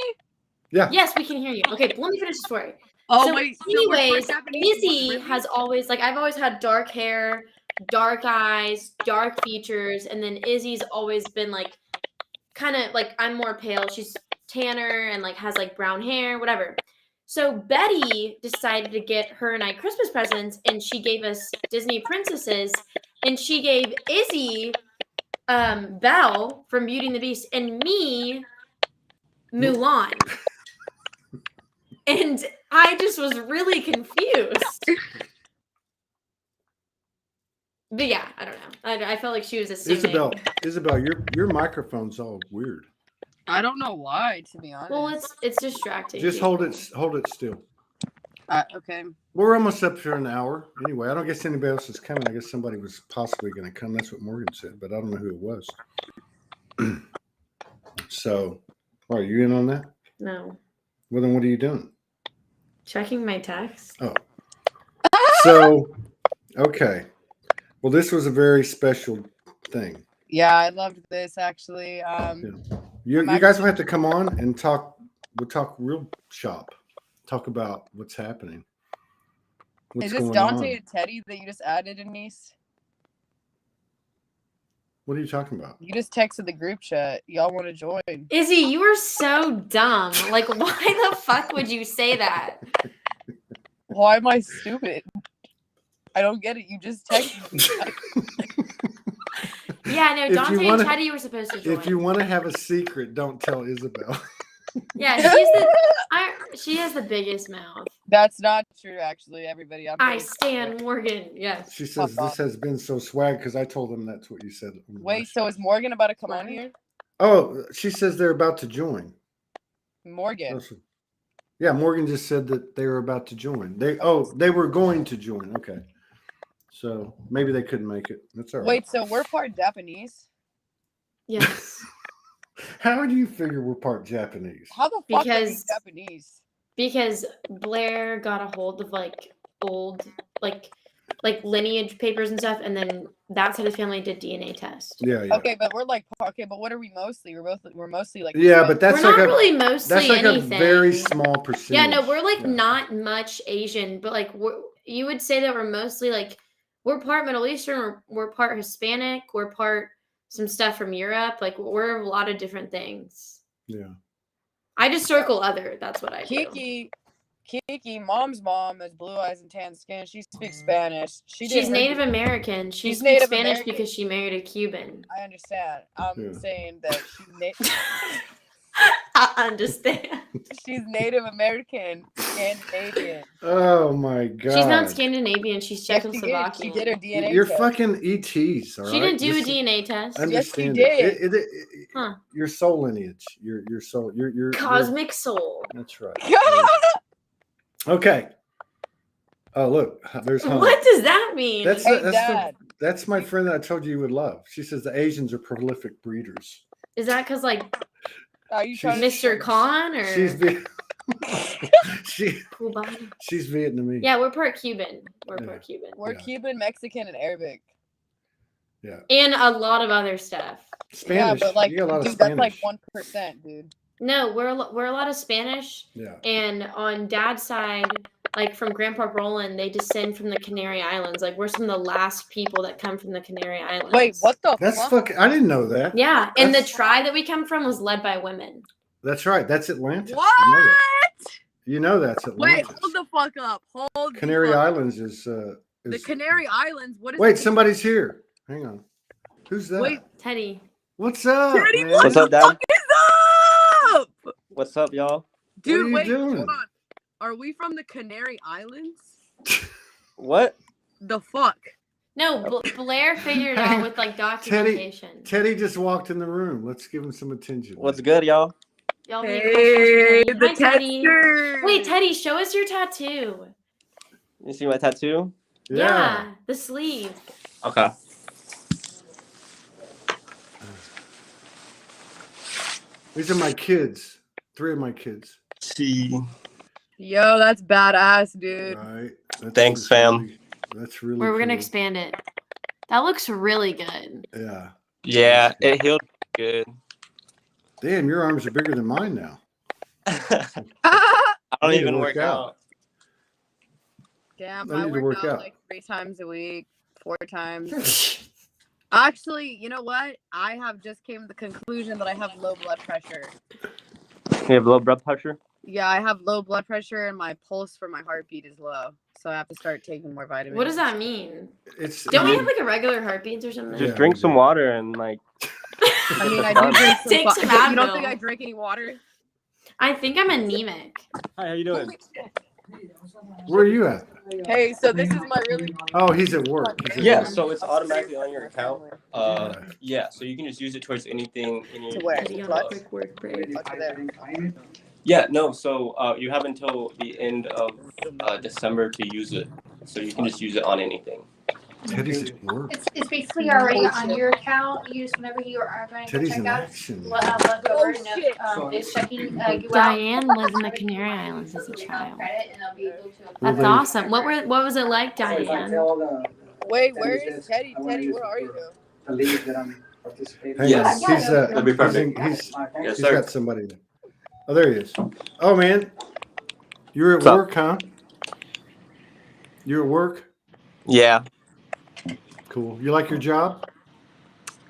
Yeah. Yes, we can hear you. Okay, let me finish the story. Oh, So wait. anyways, so we're Japanese. Izzy Really? has always, like, I've always had dark hair, dark eyes, dark features, and then Izzy's always been like kind of like, I'm more pale, she's tanner and like has like brown hair, whatever. So Betty decided to get her and I Christmas presents, and she gave us Disney princesses, and she gave Izzy Belle from Beauty and the Beast, and me Mulan. And I just was really confused. But yeah, I don't know. I felt like she was assuming. Isabel, your microphone's all weird. I don't know why, to be honest. Well, it's distracting. Just hold it still. Okay. We're almost up for an hour. Anyway, I don't guess anybody else is coming. I guess somebody was possibly going to come. That's what Morgan said, but I don't know who it was. So, are you in on that? No. Well, then what are you doing? Checking my text. Oh. So, okay. Well, this was a very special thing. Yeah, I loved this actually. You guys will have to come on and talk. We'll talk real shop. Talk about what's happening. What's Is this going Dante on? and Teddy that you just added, Denise? What are you talking about? You just texted the group chat. Y'all want to join? Izzy, you are so dumb. Like, why the fuck would you say that? Why am I stupid? I don't get it. You just texted me. Yeah, no, If Dante you wanna- and Teddy were supposed to join. If you want to have a secret, don't tell Isabel. Yeah, she has the biggest mouth. That's not true, actually. Everybody, I stand Morgan. Yes. She says this has been so swag because I told them that's what you said. Wait, so is Morgan about to come on here? Oh, she says they're about to join. Morgan. Yeah, Morgan just said that they were about to join. They were going to join. Okay. So maybe they couldn't make it. That's all right. Wait, so we're part Japanese? Yes. How do you figure we're part Japanese? How the fuck are we Because- Japanese? Because Blair got a hold of like old like lineage papers and stuff, and then that side of the family did DNA test. Yeah. Okay, but we're like, okay, but what are we mostly? We're mostly like. Yeah, but that's we're like not a really mostly that's like anything. a very small percentage. Yeah, no, we're like Yeah. not much Asian, but like you would say that we're mostly like we're part Middle Eastern, we're part Hispanic, we're part some stuff from Europe. Like we're a lot of different things. Yeah. I just circle other. That's what I do. Kiki, mom's mom has blue eyes and tan skin. She speaks Spanish. She's Native American. She She's speaks Native Spanish American. because she married a Cuban. I understand. I'm Yeah. saying that I understand. she's Native American and Canadian. Oh my god. She's not Scandinavian. She's Yes, she Czechoslovakian. did. She did her DNA You're test. fucking ETs, all right? She didn't do a Just DNA test. Understand Yes, she it. Huh. Your soul lineage. Your soul. Your Cosmic soul. That's right. Okay. Oh look, there's home. What does that mean? Hey, Dad. That's my friend that I told you you would love. She says the Asians are prolific breeders. Is that because like Are you trying Mr. Khan or She's Cool body? she's Vietnamese. Yeah, we're part Cuban. We're Yeah. part Cuban. We're Yeah. Cuban, Mexican, and Arabic. Yeah. And a lot of other stuff. Spanish. Yeah, but like, you got a lot of dude, Spanish. that's like 1%, dude. No, we're a lot of Spanish, Yeah. and on Dad's side, like from Grandpa Roland, they descend from the Canary Islands. Like we're some of the last people that come from the Canary Islands. Wait, what the That's fuck? fucking. I didn't know that. Yeah, and the That's- tribe that we come from was led by women. That's right. That's Atlantis. What? You know that's Wait, Atlantis. hold the fuck up. Hold Canary the fuck up. Islands is. The Canary Islands. What is? Wait, somebody's here. Hang on. Who's that? Wait. Teddy. What's up, Teddy, man? What's up, Dad? What is up? What's up, y'all? Dude, are you wait, doing? hold on. Are we from the Canary Islands? What? The fuck? No, Blair figured it out with like documentation. Teddy just walked in the room. Let's give him some attention. What's good, y'all? Y'all have any Hey, questions for the Teddy? Hi, Teddy. tester. Wait, Teddy, show us your tattoo. You see my tattoo? Yeah, the sleeve. Okay. These are my kids. 3 of my kids. See. Yo, that's badass, dude. Right. Thanks, fam. Really, that's really. We're gonna cool. expand it. That looks really good. Yeah. Yeah, it healed good. Damn, your arms are bigger than mine now. I don't Need to even work work out. out. Damn, I I need to work work out out. like 3 times a week, 4 times. Actually, you know what? I have just came to the conclusion that I have low blood pressure. You have low blood pressure? Yeah, I have low blood pressure and my pulse for my heartbeat is low. So I have to start taking more vitamins. What does that mean? It's. Don't we have like a regular heartbeat or something? Just Yeah, drink we some do. water and like. I mean, I do drink some Take some You don't Advil. think I drink any water? I think I'm anemic. Hi, how you doing? Where are you at? Hey, so this is my really. Oh, he's at work. He's at Yeah, work. so it's automatically on your account. Yeah, so you can just use it towards anything in your. To where? Teddy on a quick work break. Up to there. Yeah, no. So you have until the end of December to use it. So you can just use it on anything. Teddy's at work. It's basically already on your account. You just whenever you are going to Teddy's check in out, action. look over and shit. it's checking you out. Diane lived in the Canary Islands as a child. Credit and they'll be able to Well, That's they- awesome. What was it like, Diane? Wait, where is Teddy? Teddy, where are you? Hang Yes. on. He's That'd be perfect. He's Yes, he's sir. got somebody there. Oh, there he is. Oh man, you're at What's up? work, huh? You're at work. Yeah, Cool. You like your job?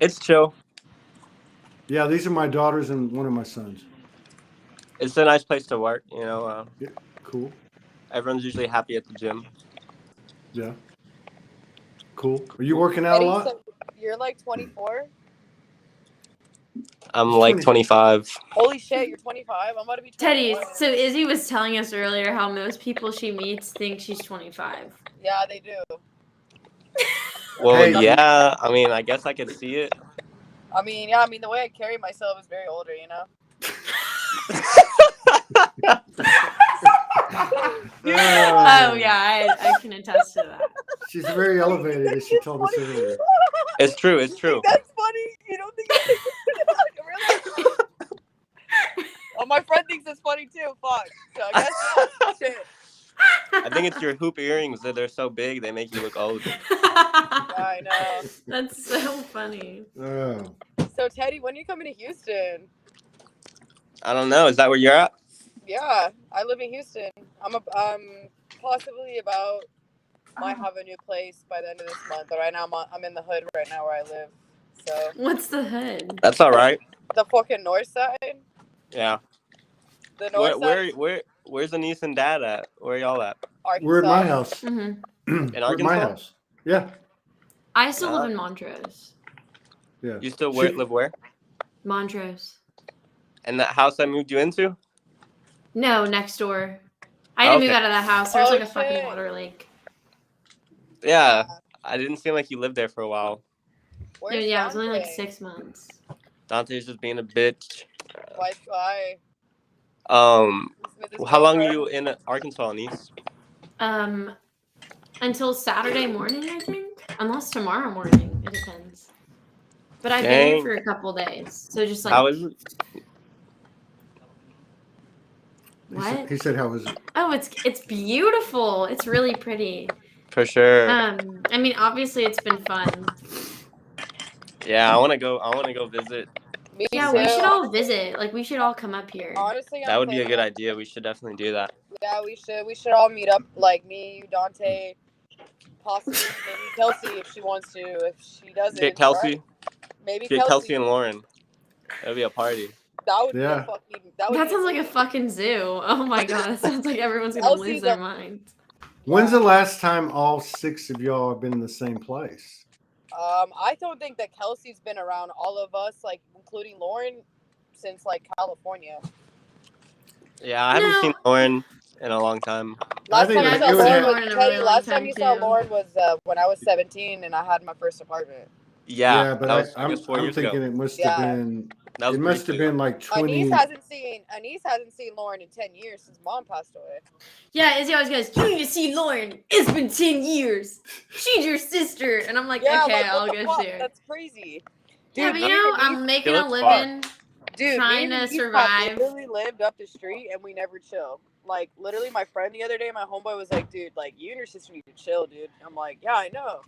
it's chill. Yeah, these are my daughters and one of my sons. It's a nice place to work. You know, Cool. everyone's usually happy at the gym. Yeah. Cool. Are you working out a Teddy, lot? so you're like 24? I'm He's like 20. 25. Holy shit, you're 25? I'm about to be 24. Teddy, so Izzy was telling us earlier how most people she meets think she's 25. Yeah, they do. Well, Hey. yeah. I mean, I guess I could see it. I mean, yeah, the way I carry myself is very older, you know? Oh yeah, I can attest to that. She's very elevated, as she told us earlier. It's true. It's true. That's funny. You don't think really? Oh, my friend thinks it's funny too. Fuck. So I guess not. Shit. I think it's your hoop earrings that they're so big they make you look old. I know. That's so funny. Oh. So Teddy, when are you coming to Houston? I don't know. Is that where you're at? Yeah, I live in Houston. I'm possibly about might have a new place by the end of this month. But right now I'm in the hood right now where I live. So What's the hood? That's all right. the fucking north side. Yeah. The north side. Where's the niece and dad at? Where y'all at? Arkansas. We're at my house. hmm We're at my Arkansas? house. Yeah. I still live in Montrose. Yeah. You still She- live where? Montrose. And that house I moved you into? No, next door. I had to move Okay. out of that house. There's Oh, like a fucking shit. water lake. Yeah. I didn't seem like you lived there for a while. Where's Yeah, it was only like Dante? 6 months. Dante's just being a bitch. Why? How long are you in Arkansas, niece? Until Saturday morning, I think. Unless tomorrow morning. It depends. But I've been Dang. here for a couple days. So just like How is it? what? He said, "How was it?" Oh, it's beautiful. It's really pretty. For sure. I mean, obviously it's been fun. Yeah, I wanna go visit Me Yeah, too. we should all visit. Like, we should all come up here. Honestly, That I'm would be a thinking, good idea. We should definitely do that. yeah, we should. We should all meet up. Like me, you, Dante, possibly maybe Kelsey if she wants to. If she doesn't, Get Kelsey. maybe Get Kelsey. Kelsey and Lauren. That'd be a party. That would be a Yeah. fucking. That would That be sounds like a amazing. fucking zoo. Oh my god, that sounds like everyone's gonna lose Kelsey's their a- minds. When's the last time all 6 of y'all have been in the same place? I don't think that Kelsey's been around all of us, like including Lauren, since like California. Yeah, I haven't No. seen Lauren in a long time. Last think time you it saw would Lauren have- was Lauren in a Teddy. really Last long time you time, saw too. Lauren was when I was 17 and I had my first apartment. Yeah, but that was, I'm 4 years thinking ago. it must Yeah. have been. That was It must have briefly. been like 20. Anise hasn't seen Lauren in 10 years since mom passed away. Yeah, Izzy always goes, "You need to see Lauren. It's been 10 years. She's your sister." And I'm like, Yeah, okay, like, I'll what the go fuck? see her. That's crazy. Yeah, but me you know, and I'm Anise- making It a looks fun. living. Dude, trying me and to Anise survive. have literally lived up the street and we never chill. Like, literally, my friend the other day, my homeboy was like, dude, like, you and your sister need to chill, dude. I'm like, yeah, I know.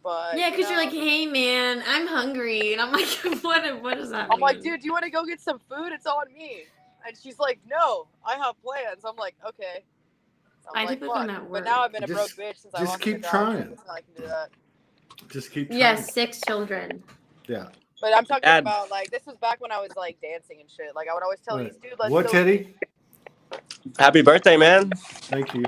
But, Yeah, because you you're know, like, hey man, I'm hungry. And I'm like, what does that mean? I'm like, dude, do you want to go get some food? It's on me. And she's like, no, I have plans. I'm like, okay. I I'm like, typically fuck. not But now work. I've been a Just- broke bitch since I just lost keep my job. trying. It's not I can do that. Just keep trying. Yes, 6 children. Yeah. But I'm talking Dad. about, like, this was back when I was, like, dancing and shit. Like, I would always tell Right. these dude, let's What, go. Teddy? Happy birthday, man. Thank you.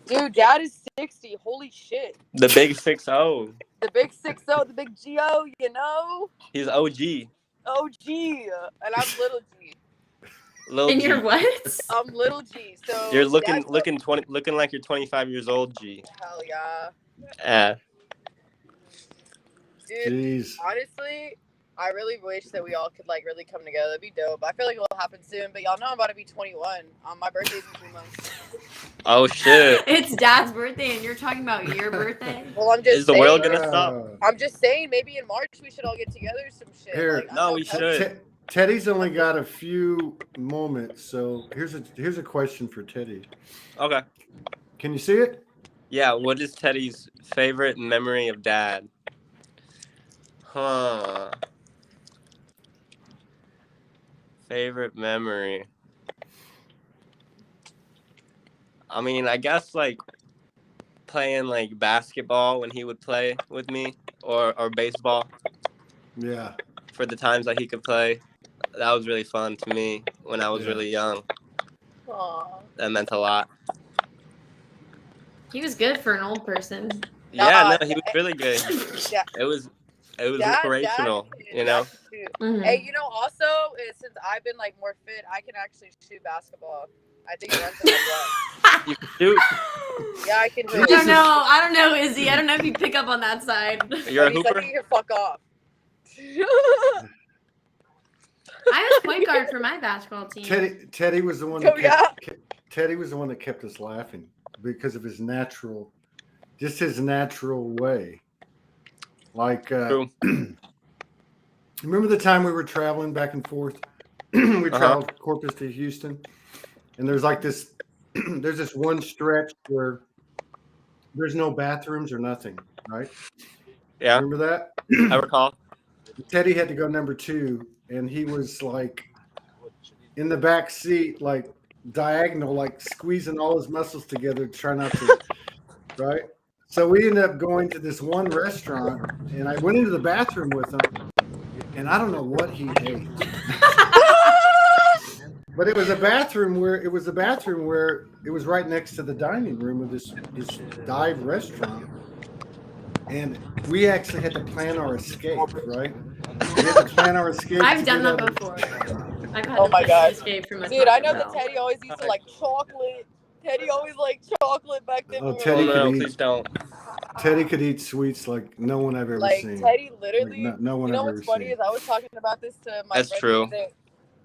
Dude, dad is 60. Holy shit. The big 6-0. The big 6-0, the big G-O, you know? He's OG. OG. And I'm little G. Lil And G. you're what? I'm little G. So You're looking that's looking like you're 25 years old, G. hell yeah. Eh. Dude, Jeez. honestly, I really wish that we all could, like, really come together. It'd be dope. I feel like it will happen soon, but y'all know I'm about to be 21. My birthday's in 3 months. Oh shit. It's Dad's birthday, and you're talking about your birthday. Well, I'm just Is the saying, world gonna stop? I'm just saying, maybe in March we should all get together some shit. Here. Like, I No, know we Kelsey- should. Teddy's only got a few moments, so here's a question for Teddy. Okay. Can you see it? Yeah, what is Teddy's favorite memory of dad? Huh. Favorite memory. I mean, I guess like playing like basketball when he would play with me or baseball Yeah. for the times that he could play. That was really fun to me when I was Yeah. really young. Aw. That meant a lot. He was good for an old person. Yeah, no, he was really good. Yeah. It was Dad- inspirational, Dad can- you know? Dad can shoot. Mhm. Hey, you know, also, since I've been, like, more fit, I can actually shoot basketball. I think it runs in my blood. You can shoot. Yeah, I can do I it. don't know, Izzy. I don't know if you pick up on that side. You're a At least I hooper? think you can fuck off. I was point guard for my basketball team. Teddy was the one Oh, that Teddy was the one that kept us laughing because of his natural way. Like True. remember the time we were traveling back and forth? We traveled Corpus to Houston, and there's like this there's this one stretch where there's no bathrooms or nothing, right? Yeah, Remember that? I recall. Teddy had to go number 2, and he was like in the back seat, like diagonal, like squeezing all his muscles together to try not to, right? So we ended up going to this one restaurant, and I went into the bathroom with him, and I don't know what he ate. But it was a bathroom where it was right next to the dining room of this dive restaurant. And we actually had to plan our escape, right? We had to plan our escape. I've to done get that out of- before. I've had Oh to my plan God. an escape from a Dude, I know Taco that Bell. Teddy always used to like chocolate. Teddy always liked chocolate back then. Oh, when we Teddy were Oh, no, could eat- please don't. Teddy could eat sweets like no one I've ever like seen. Teddy literally. Like, no one You know I've what's ever funny seen. is I was talking about this to my That's friend true. the other day.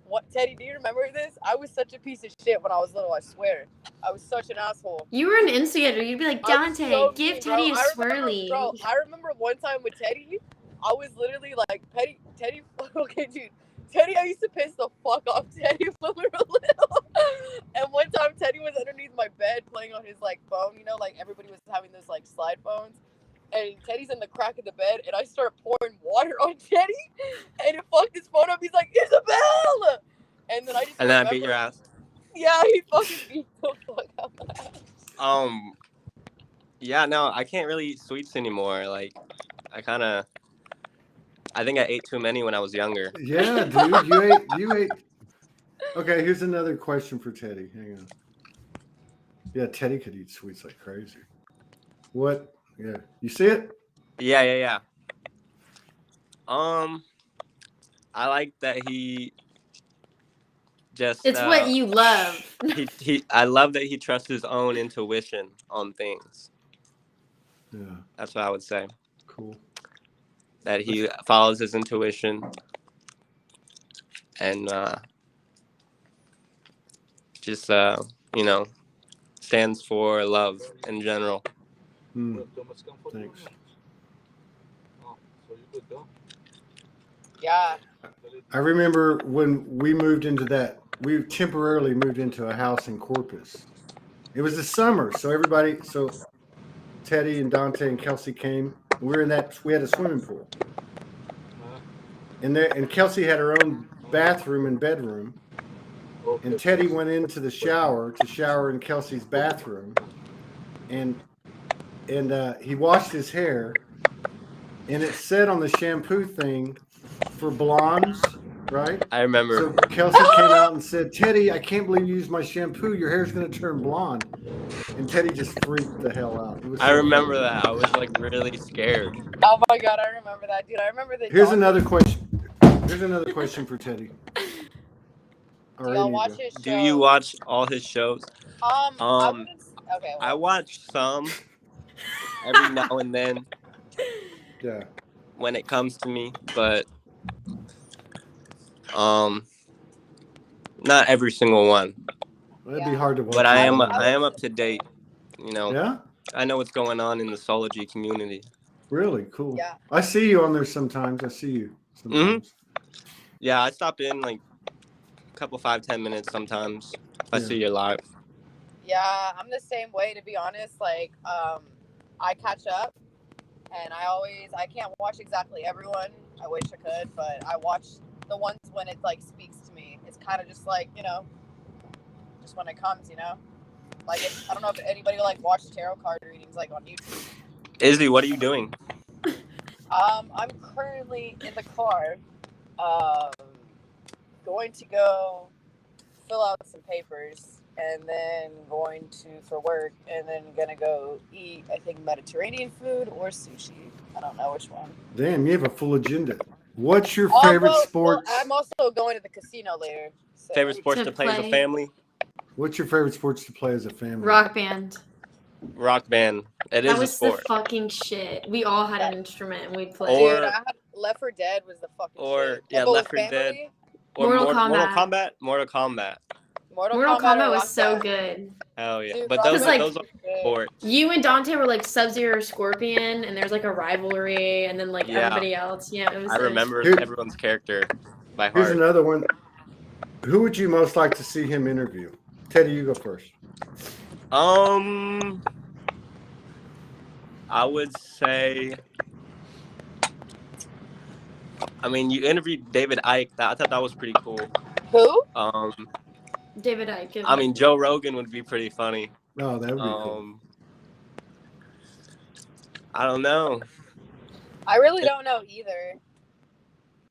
What, Teddy? Do you remember this? I was such a piece of shit when I was little. I swear, I was such an asshole. You were an instigator. You'd be like, I was Dante, so give mean, Teddy bro. a I remember, swirly. bro. I remember one time with Teddy, I was literally like, Teddy. Okay, dude. Teddy, I used to piss the fuck off Teddy when we were little. And one time, Teddy was underneath my bed playing on his like phone. You know, like everybody was having those like slide phones. and Teddy's in the crack of the bed, and I start pouring water on Teddy, and it fucked his phone up. He's like, Isabel! And then I just And then I beat your ass. Yeah, he fucking beat the fuck out of my ass. Yeah, no, I can't really eat sweets anymore. Like, I think I ate too many when I was younger. Yeah, dude, you ate. Okay, here's another question for Teddy. Hang on. Yeah, Teddy could eat sweets like crazy. What? Yeah, you see it? Yeah. I like that he just. It's what you love. I love that he trusts his own intuition on things. Yeah. That's what I would say. Cool. That he follows his intuition and just stands for love in general. Thanks. Yeah. I remember when we temporarily moved into a house in Corpus. It was the summer, so Teddy and Dante and Kelsey came. We had a swimming pool. And Kelsey had her own bathroom and bedroom. And Teddy went into the shower to shower in Kelsey's bathroom. And he washed his hair. And it said on the shampoo thing for blondes, right? I remember. So Kelsey came out and said, Teddy, I can't believe you used my shampoo. Your hair's going to turn blonde. And Teddy just freaked the hell out. I remember that. I was like really scared. Oh my god, I remember that, dude. I remember the. Here's another question. Here's another question for Teddy. Do y'all watch his show? Do you watch all his shows? Okay. I watch some every now and then. Yeah. When it comes to me, but not every single one. That'd be hard to watch. But I am up to date. Yeah. I know what's going on in the Soulogy community. Really cool. Yeah. I see you on there sometimes. Sometimes. Yeah, I stop in like a couple 5-10 minutes sometimes if I see you live. Yeah, I'm the same way, to be honest. Like, I catch up, and I can't watch exactly everyone. I wish I could, but I watch the ones when it like speaks to me. It's kind of just like, just when it comes, Like, I don't know if anybody like watched tarot card readings like on YouTube. Izzy, what are you doing? I'm currently in the car, going to go fill out some papers, and then going for work, and then gonna go eat, I think, Mediterranean food or sushi. I don't know which one. Damn, you have a full agenda. What's your favorite sports? Well, I'm also going to the casino later. So. Favorite sports to play as a family? What's your favorite sports to play as a family? Rock band. Rock band. It is a sport. That was the fucking shit. We all had an instrument and we played. Dude, I had Left 4 Dead was the fucking shit. Yeah, Left 4 Dead. Or Mortal Kombat. Mortal Kombat. Mortal Kombat was so good. Hell yeah. Dude, but those are sports. You and Dante were like Sub-Zero or Scorpion, and there's like a rivalry, and then like everybody else. Yeah, it was. I remember everyone's character by heart. Here's another one. Who would you most like to see him interview? Teddy, you go first. I would say. I mean, you interviewed David Icke. I thought that was pretty cool. Who? David Icke. I mean, Joe Rogan would be pretty funny. Oh, that would be cool. I don't know. I really don't know either.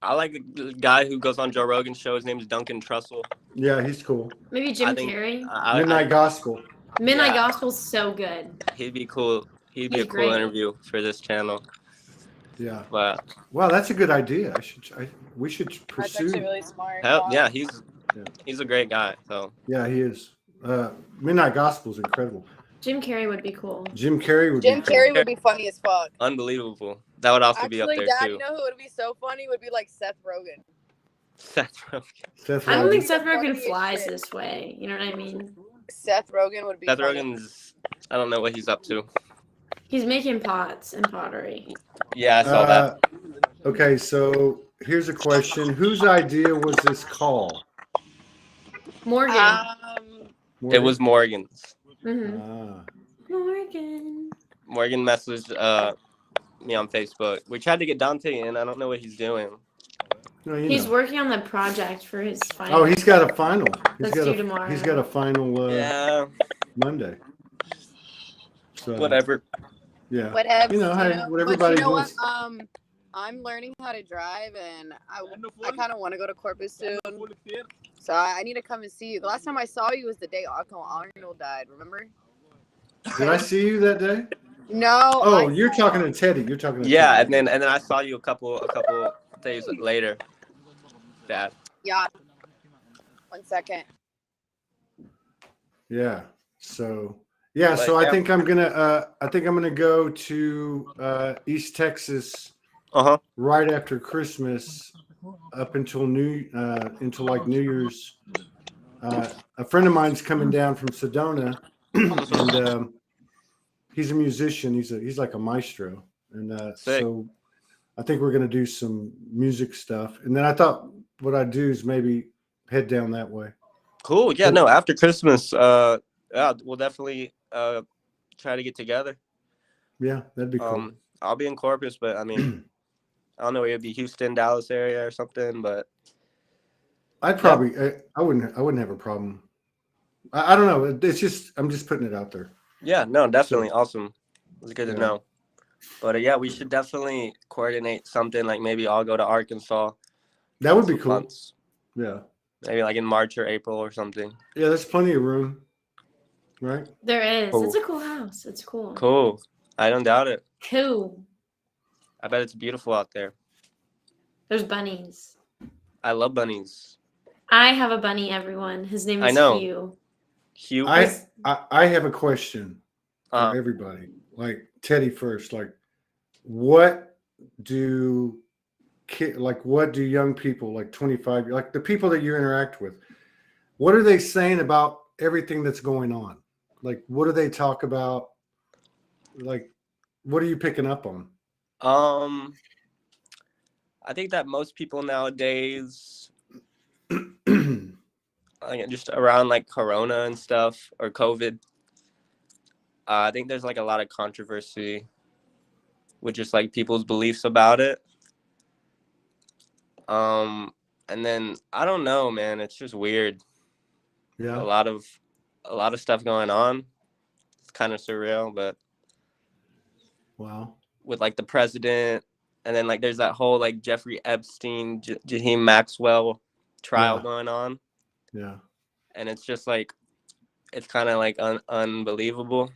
I like the guy who goes on Joe Rogan's show. His name is Duncan Trussell. Yeah, he's cool. Maybe Jim Carrey. Midnight Gospel. Midnight Gospel's so good. He'd be cool. He'd be a cool interview for this channel. Yeah. But wow, that's a good idea. We should pursue. That's actually really smart. Yeah, he's a great guy. So yeah, he is. Midnight Gospel is incredible. Jim Carrey would be cool. Jim Carrey would be funny as fuck. Unbelievable. That would also be up there Dad, too. You know who would be so funny? Would be like Seth Rogen. Seth Rogen. I don't think Seth Rogen flies this way. You know what I mean? Seth Rogen would be. Seth Rogen's. I don't know what he's up to. He's making pots and pottery. Yeah, I saw that. Okay, so here's a question: whose idea was this call? Morgan. It was Morgan's. Mm-hmm. Morgan. Morgan messaged me on Facebook. We tried to get Dante in. I don't know what he's doing. No, He's know. working on the project for his final. Oh, he's got a final. That's due tomorrow. He's got a final Yeah. Monday. So Whatever. Yeah. Whatever. You know, hey, what everybody does. I'm learning how to drive, and I kind of want to go to Corpus soon. So I need to come and see you. The last time I saw you was the day Uncle Arnold died. Remember? Did I see you that day? No. Oh, you're talking to Teddy. You're talking to Yeah, Teddy. and then I saw you a couple days later. Dad. Yeah. 1 second. Yeah. So yeah. So I think I'm gonna go to East Texas. Right after Christmas, up until like New Year's. A friend of mine's coming down from Sedona, and he's a musician. He's like a maestro, and so I think we're gonna do some music stuff. And then I thought what I'd do is maybe head down that way. Cool. Yeah. No. After Christmas, yeah, we'll definitely try to get together. Yeah, that'd be cool. I'll be in Corpus, but I mean, I don't know. It'd be Houston, Dallas area or something, but I'd probably I wouldn't have a problem. I don't know. It's just I'm just putting it out there. Yeah. No. Definitely awesome. It's good to know. But yeah, we should definitely coordinate something. Like maybe I'll go to Arkansas. That would be cool. Months. Yeah. Maybe like in March or April or something. Yeah, there's plenty of room. Right? There is. Cool. It's a cool house. It's cool. Cool. I don't doubt it. Cool. I bet it's beautiful out there. There's bunnies. I love bunnies. I have a bunny, everyone. His name is Hugh. Hugh? I have a question for everybody. Like Teddy first. Like, what do young people, like 25, like the people that you interact with, what are they saying about everything that's going on? Like, what do they talk about? Like, what are you picking up on? I think that most people nowadays, just around like Corona and stuff or COVID, I think there's like a lot of controversy with just like people's beliefs about it. And then I don't know, man. It's just weird. Yeah. A lot of stuff going on. It's kind of surreal, but wow. With like the president, and then like there's that whole like Jeffrey Epstein, Jaheim Maxwell trial going on. Yeah. And it's just like, it's kind of like unbelievable,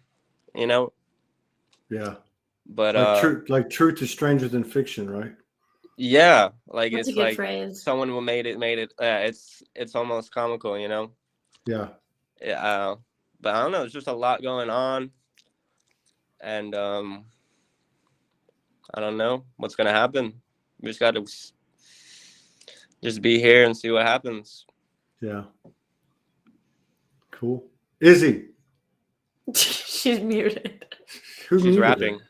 you know? Yeah. But like truth is stranger than fiction, right? Yeah, like That's it's a good like phrase. someone who made it. It's almost comical, you know? Yeah. Yeah. But I don't know. There's just a lot going on, and I don't know what's gonna happen. We just got to just be here and see what happens. Yeah. Cool. Izzy. She's muted. She's rapping.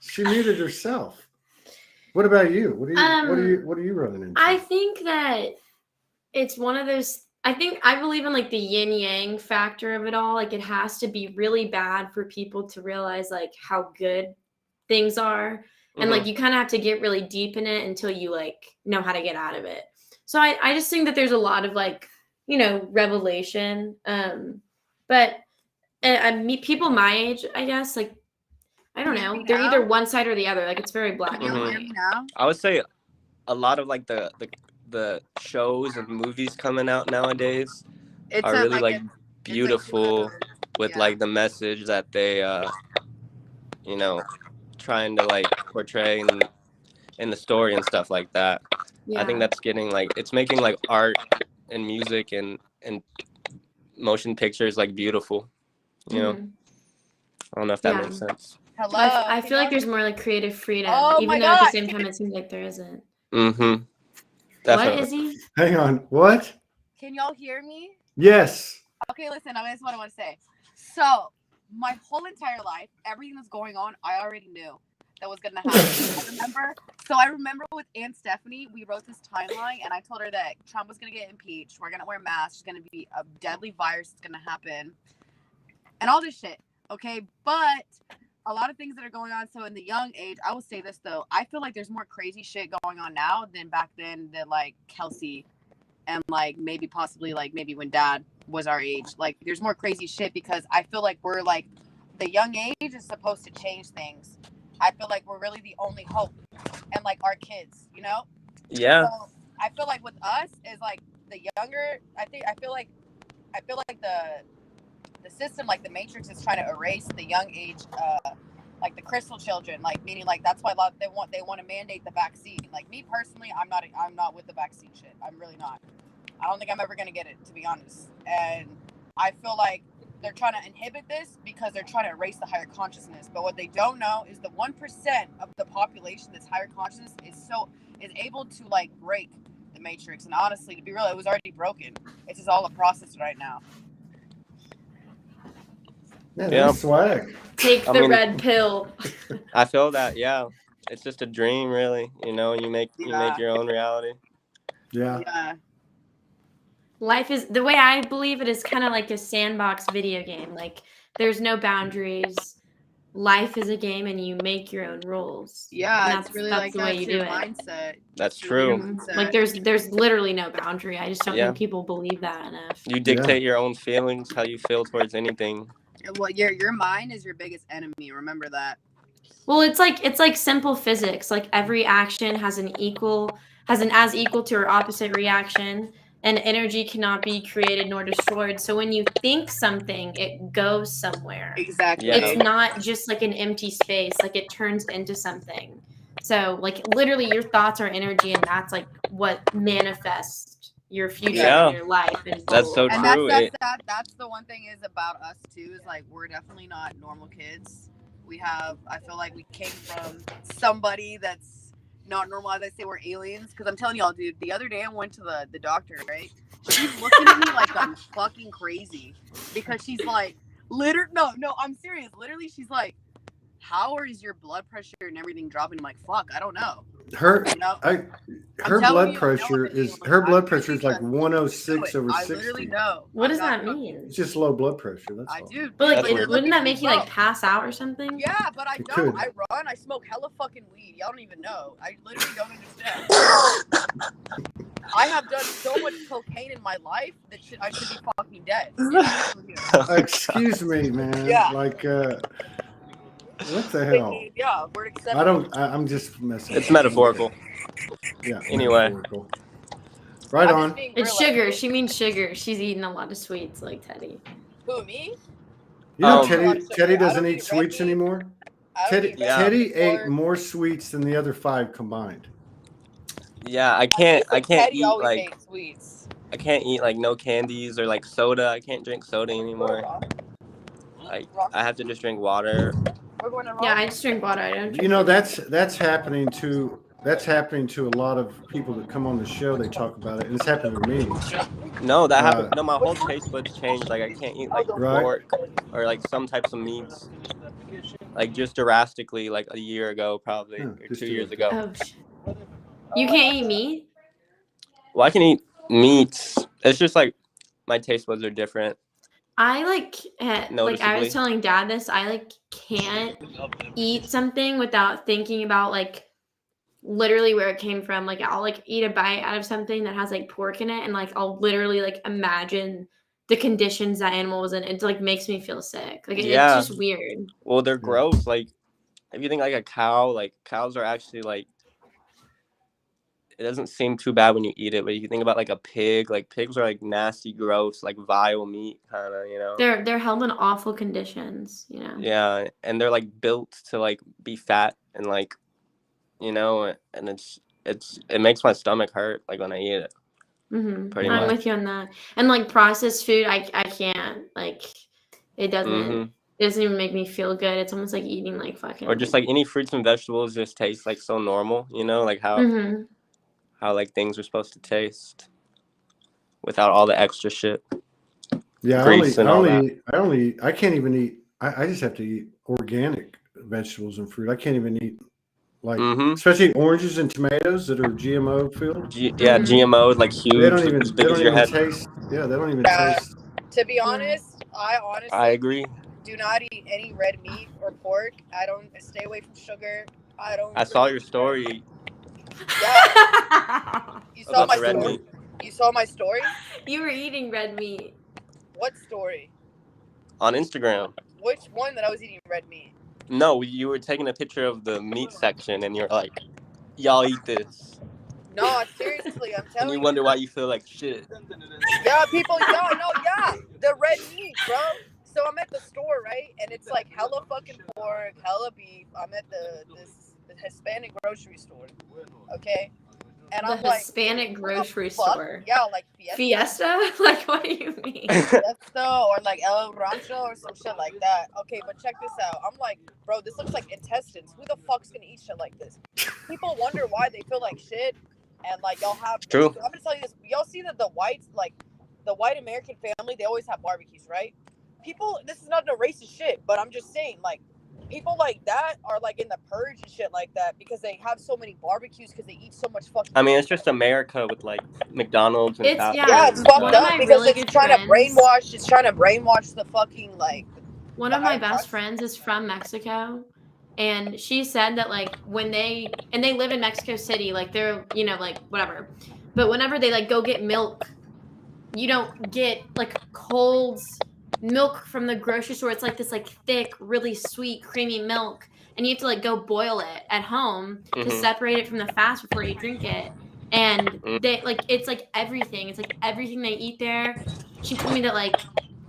She muted herself. What about you? What are you running into? I think that it's one of those. I believe in like the yin yang factor of it all. Like it has to be really bad for people to realize like how good things are, and like you kind of have to get really deep in it until you like know how to get out of it. So I just think that there's a lot of like, you know, revelation. But I meet people my age, I guess, like, I don't know. They're either one side or the other. Like it's very black and white. I would say a lot of like the shows and movies coming out nowadays are really like beautiful with like the message that they you know, trying to like portray in the story and stuff like that. I think that's getting like, it's making like art and music and motion pictures like beautiful, you know. I don't know if that makes sense. Hello. I feel like there's more like creative freedom, even though at the same time it seems like there isn't. Definitely. What is he? Hang on. What? Can y'all hear me? Yes. Okay, listen, that's what I want to say. So, my whole entire life, everything that's going on, I already knew that was going to happen. I remember with Aunt Stephanie, we wrote this timeline, and I told her that Trump was going to get impeached. We're going to wear masks. There's going to be a deadly virus that's going to happen. And all this shit. Okay, but a lot of things that are going on. So in the young age, I will say this though, I feel like there's more crazy shit going on now than back then that like Kelsey and like maybe possibly like maybe when dad was our age. Like there's more crazy shit because I feel like we're like the young age is supposed to change things. I feel like we're really the only hope and like our kids, you know? Yeah. So I feel like with us is like the younger, I feel like the system, like the Matrix, is trying to erase the young age, like the crystal children, like meaning like that's why they want to mandate the vaccine. Like me personally, I'm not with the vaccine shit. I'm really not. I don't think I'm ever gonna get it, to be honest. And I feel like they're trying to inhibit this because they're trying to erase the higher consciousness. But what they don't know is the 1% of the population that's higher consciousness is able to like break the Matrix. And honestly, to be real, it was already broken. It's just all a process right now. Yeah, Yeah. that's swag. Take the red pill. I feel that. Yeah, it's just a dream, really. You know, you make your own reality. Yeah. Life is, the way I believe it, is kind of like a sandbox video game. Like there's no boundaries. Life is a game, and you make your own rules. Yeah, and it's really that's like the way you do it. Mindset. That's true. Mm-hmm. Like there's literally no boundary. I just don't think people believe that enough. You dictate your own feelings, how you feel towards anything. Well, your mind is your biggest enemy. Remember that. Well, it's like simple physics. Like every action has an as equal to or opposite reaction, and energy cannot be created nor destroyed. So when you think something, it goes somewhere. Exactly. Yeah. It's not just like an empty space. Like it turns into something. So like literally, your thoughts are energy, and that's like what manifests your future and your life. And that's so and true. That's the one thing is about us too, is like we're definitely not normal kids. I feel like we came from somebody that's not normal. As I say, we're aliens. Because I'm telling y'all, dude, the other day I went to the doctor, right? She's looking at me like I'm fucking crazy. Because she's like, no, I'm serious. Literally, she's like, how is your blood pressure and everything dropping? I'm like, fuck, I don't know. Her blood pressure is like 106 over 60. I literally know. What does that mean? It's just low blood pressure. That's all. do. But like, wouldn't that make you like pass out or something? Yeah, but I don't. I run. I smoke hella fucking weed. Y'all don't even know. I literally don't understand. I have done so much cocaine in my life that I should be fucking dead. Excuse me, man. Yeah. Like, what the hell? Yeah, we're accepting. I'm just messing. It's metaphorical. Yeah. Anyway. Metaphorical. Right on. It's sugar. She means sugar. She's eating a lot of sweets, like Teddy. Who, me? You know, Teddy doesn't eat sweets anymore. Teddy ate more sweets than the other 5 combined. Yeah, I can't Teddy eat always like ate sweets. I can't eat like no candies or like soda. I can't drink soda anymore. Like I have to just drink water. Yeah, I just drink water. I don't drink. You know, that's happening to a lot of people that come on the show. They talk about it, and it's happening to me. No, that happened. No, my whole taste buds changed. Like I can't eat like pork or like some types of meats. Like just drastically, like a year ago, probably or 2 years ago. Oh shit. You can't eat meat? Well, I can eat meats. It's just like my taste buds are different. I like I was telling Dad this. I like can't eat something without thinking about like literally where it came from. Like I'll like eat a bite out of something that has like pork in it, and like I'll literally like imagine the conditions that animal was in. It like makes me feel sick. Like it's just weird. Well, they're gross. Like if you think like a cow, like cows are actually like. It doesn't seem too bad when you eat it, but if you think about like a pig, like pigs are like nasty, gross, like vile meat, kind of, you know. They're held in awful conditions, you know. Yeah, and they're like built to like be fat and like, you know, and it makes my stomach hurt like when I eat it. Mm-hmm. I'm with you on that. And like processed food, I can't like. It doesn't. Mm-hmm. It doesn't even make me feel good. It's almost like eating like fucking. Or just like any fruits and vegetables just taste like so normal, you know, like how. Mm-hmm. How like things are supposed to taste without all the extra shit. Yeah, I can't even eat. I just have to eat organic vegetables and fruit. I can't even eat like, especially oranges and tomatoes that are GMO filled. GMO like huge. They don't even taste. Yeah, they don't even taste. To be honest, I agree. do not eat any red meat or pork. I stay away from sugar. I saw your story Yeah. You saw about my the red story? meat. You saw my story? You were eating red meat. What story? On Instagram. Which one that I was eating red meat? No, you were taking a picture of the meat section, and you're like, "Y'all eat this," No, seriously, I'm and telling you you. wonder why you feel like shit. Yeah, people, the red meat, bro. So I'm at the store, right? And it's like hella fucking pork, hella beef. I'm at this Hispanic grocery store, okay? And The I'm like, Hispanic what the grocery fuck? store. Yeah, like Fiesta? Like, what do you mean? Fiesta or like El Rancho or some shit like that. Okay, but check this out. I'm like, bro, this looks like intestines. Who the fuck's gonna eat shit like this? People wonder why they feel like shit, and like y'all have. True. I'm gonna tell you this. Y'all see that the whites, like the white American family, they always have barbecues, right? People, this is not no racist shit, but I'm just saying, like, people like that are like in the purge and shit like that because they have so many barbecues because they eat so much fucking. I mean, it's just America with like McDonald's and It's fast yeah. food Yeah, and it's fucked One stuff. of up my because really it's good trying to friends. brainwash. It's trying to brainwash the fucking like. One of my best friends is from Mexico, and she said that like when they live in Mexico City, like they're like whatever, but whenever they like go get milk, you don't get like cold milk from the grocery store. It's like this like thick, really sweet, creamy milk, and you have to like go boil it at home to separate it from the fat before you drink it. And they like it's like everything. It's like everything they eat there. She told me that like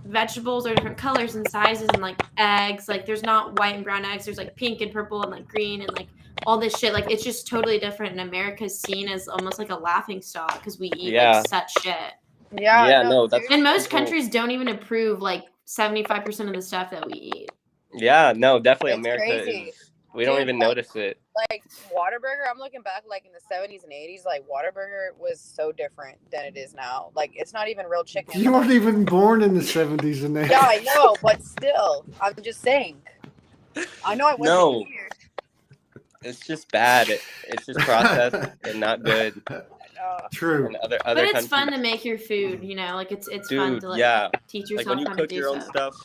vegetables are different colors and sizes, and like eggs, like there's not white and brown eggs. There's like pink and purple and like green and like all this shit. Like it's just totally different. And America's seen as almost like a laughing stock because we eat like such shit. Yeah, no, that's And most countries don't even approve like 75% of the stuff that we eat. Yeah, no, definitely It's America crazy. is. We don't even notice it. Like Whataburger, I'm looking back like in the 70s and 80s, like Whataburger was so different than it is now. Like it's not even real chicken. You weren't even born in the 70s and 80s. Yeah, I know, but still, I'm just saying. I know I wasn't No. here. It's just bad. It's just processed and not good. True. And other But it's countries. fun to make your food, like it's Dude, fun to like teach like yourself when you how cook to do your own stuff.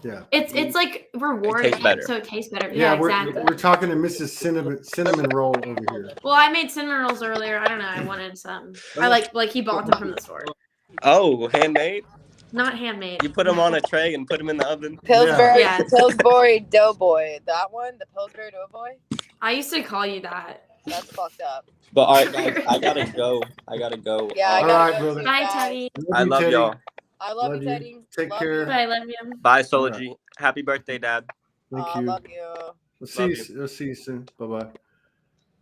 Yeah. It's like rewarding, better. so it tastes better. Yeah, exactly. we're talking to Mrs. Cinnamon Roll over here. Well, I made cinnamon rolls earlier. I don't know. I wanted some. I like he bought them from the store. Oh, handmade? Not handmade. You put them on a tray and put them in the oven? Pillsbury, Yeah. Pillsbury Doughboy. That one, the Pillsbury Doughboy. I used to call you that. That's fucked up. But all right, guys, I gotta go. Yeah, I All gotta right, go brother. too, Bye, guys. Teddy. I love Teddy. y'all. I love you, Teddy. Take Love care. you. I love you. Bye, Soulogy. Happy birthday, Dad. Thank I you. love you. We'll Love see you soon. Bye-bye.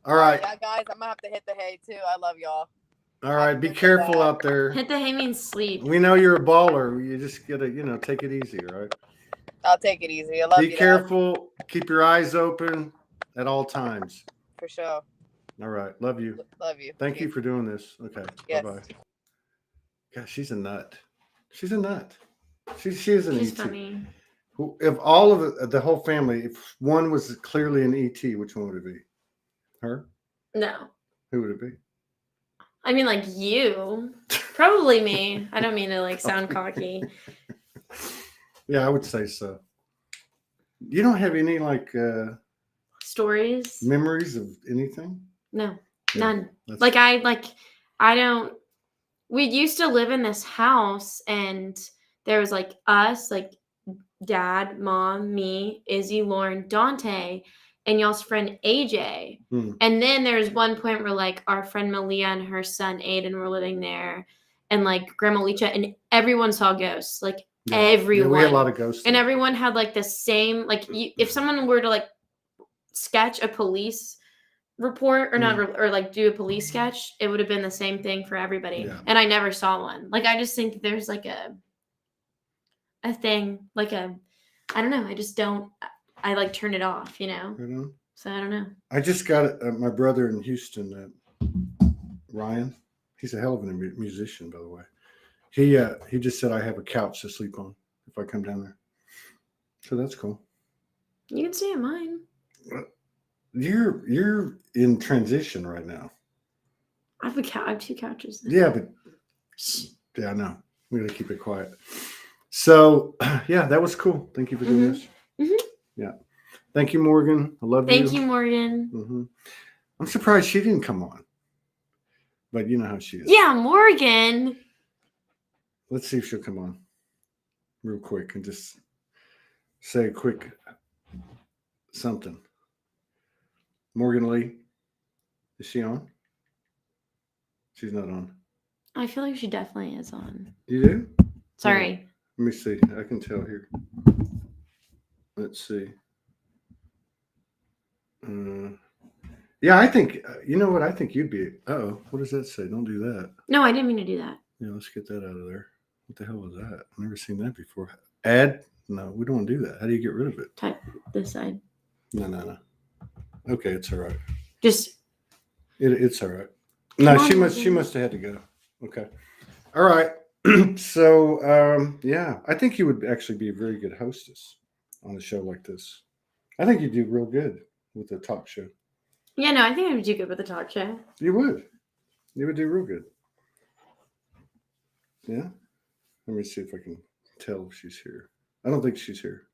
All right. Yeah, guys, I'm gonna have to hit the hay too. I love y'all. All right. Be careful out there. Hit the hay means sleep. We know you're a baller. You just gotta, take it easy, all right? I'll take it easy. I love you. Be careful. Keep your eyes open at all times. For sure. All right. Love you. Love you. Thank you for doing this. Okay. Yes. Bye-bye. Gosh, she's a nut. She's a nut. She is an She's ET. funny. If all of the whole family, if one was clearly an ET, which one would it be? Her? No. Who would it be? I mean, like you. Probably me. I don't mean to like sound cocky. Yeah, I would say so. You don't have any like Stories? memories of anything? No. Yeah, None. that's- I don't. We used to live in this house, and there was like us, like Dad, Mom, me, Izzy, Lauren, Dante, and y'all's friend AJ. And then there was one point where like our friend Malia and her son Aiden were living there, and like Grandma Lecha, and everyone saw ghosts. Like everyone. Yeah, we had a lot of ghosts. And everyone had like the same, like if someone were to like sketch a police report or not or like do a police sketch, it would have been the same thing for everybody. Yeah. And I never saw one. Like I just think there's like a thing, like I don't know, I just don't, I like turn it off, so I don't know. I just got my brother in Houston, Ryan. He's a hell of a musician, by the way. He just said I have a couch to sleep on if I come down there, so that's cool. You can stay at mine. You're in transition right now. I have 2 couches. Yeah, but I know we gotta keep it quiet. So, yeah, that was cool. Thank you for doing Mhm. this. Mhm. Yeah. Thank you, Morgan. I love you. Thank you, Morgan. I'm surprised she didn't come on. But you know how she is. Yeah, Morgan. Let's see if she'll come on real quick and just say a quick something. Morgan Lee, is she on? She's not on. I feel like she definitely is on. You do? Sorry. Let me see. I can tell here. Let's see. Yeah, I think, you know what? I think you'd be. Uh-oh. What does that say? Don't do that. No, I didn't mean to do that. Yeah, let's get that out of there. What the hell was that? I've never seen that before. Add? No, we don't want to do that. How do you get rid of it? Type this side. No. Okay, it's all right. Just. It's all right. No, Come on, she Morgan. must have had to go. Okay. All right. So, yeah, I think you would actually be a very good hostess on a show like this. I think you'd do real good with a talk show. Yeah, no, I think I would do good with the talk show. You would. You would do real good. Yeah. Let me see if I can tell if she's here. I don't think she's here.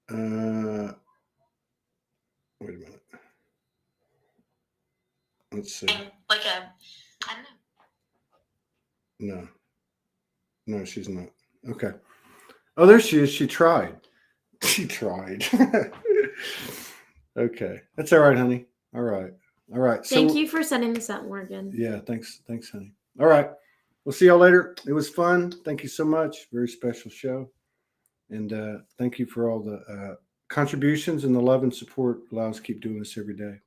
Wait a minute. Let's see. Like I don't know. No, she's not. Okay. Oh, there she is. She tried. She tried. Okay. That's all right, honey. All right. Thank you for setting this up, Morgan. Yeah, thanks, honey. All right. We'll see y'all later. It was fun. Thank you so much. Very special show. And thank you for all the contributions and the love and support allow us to keep doing this every day.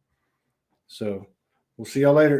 So we'll see y'all later.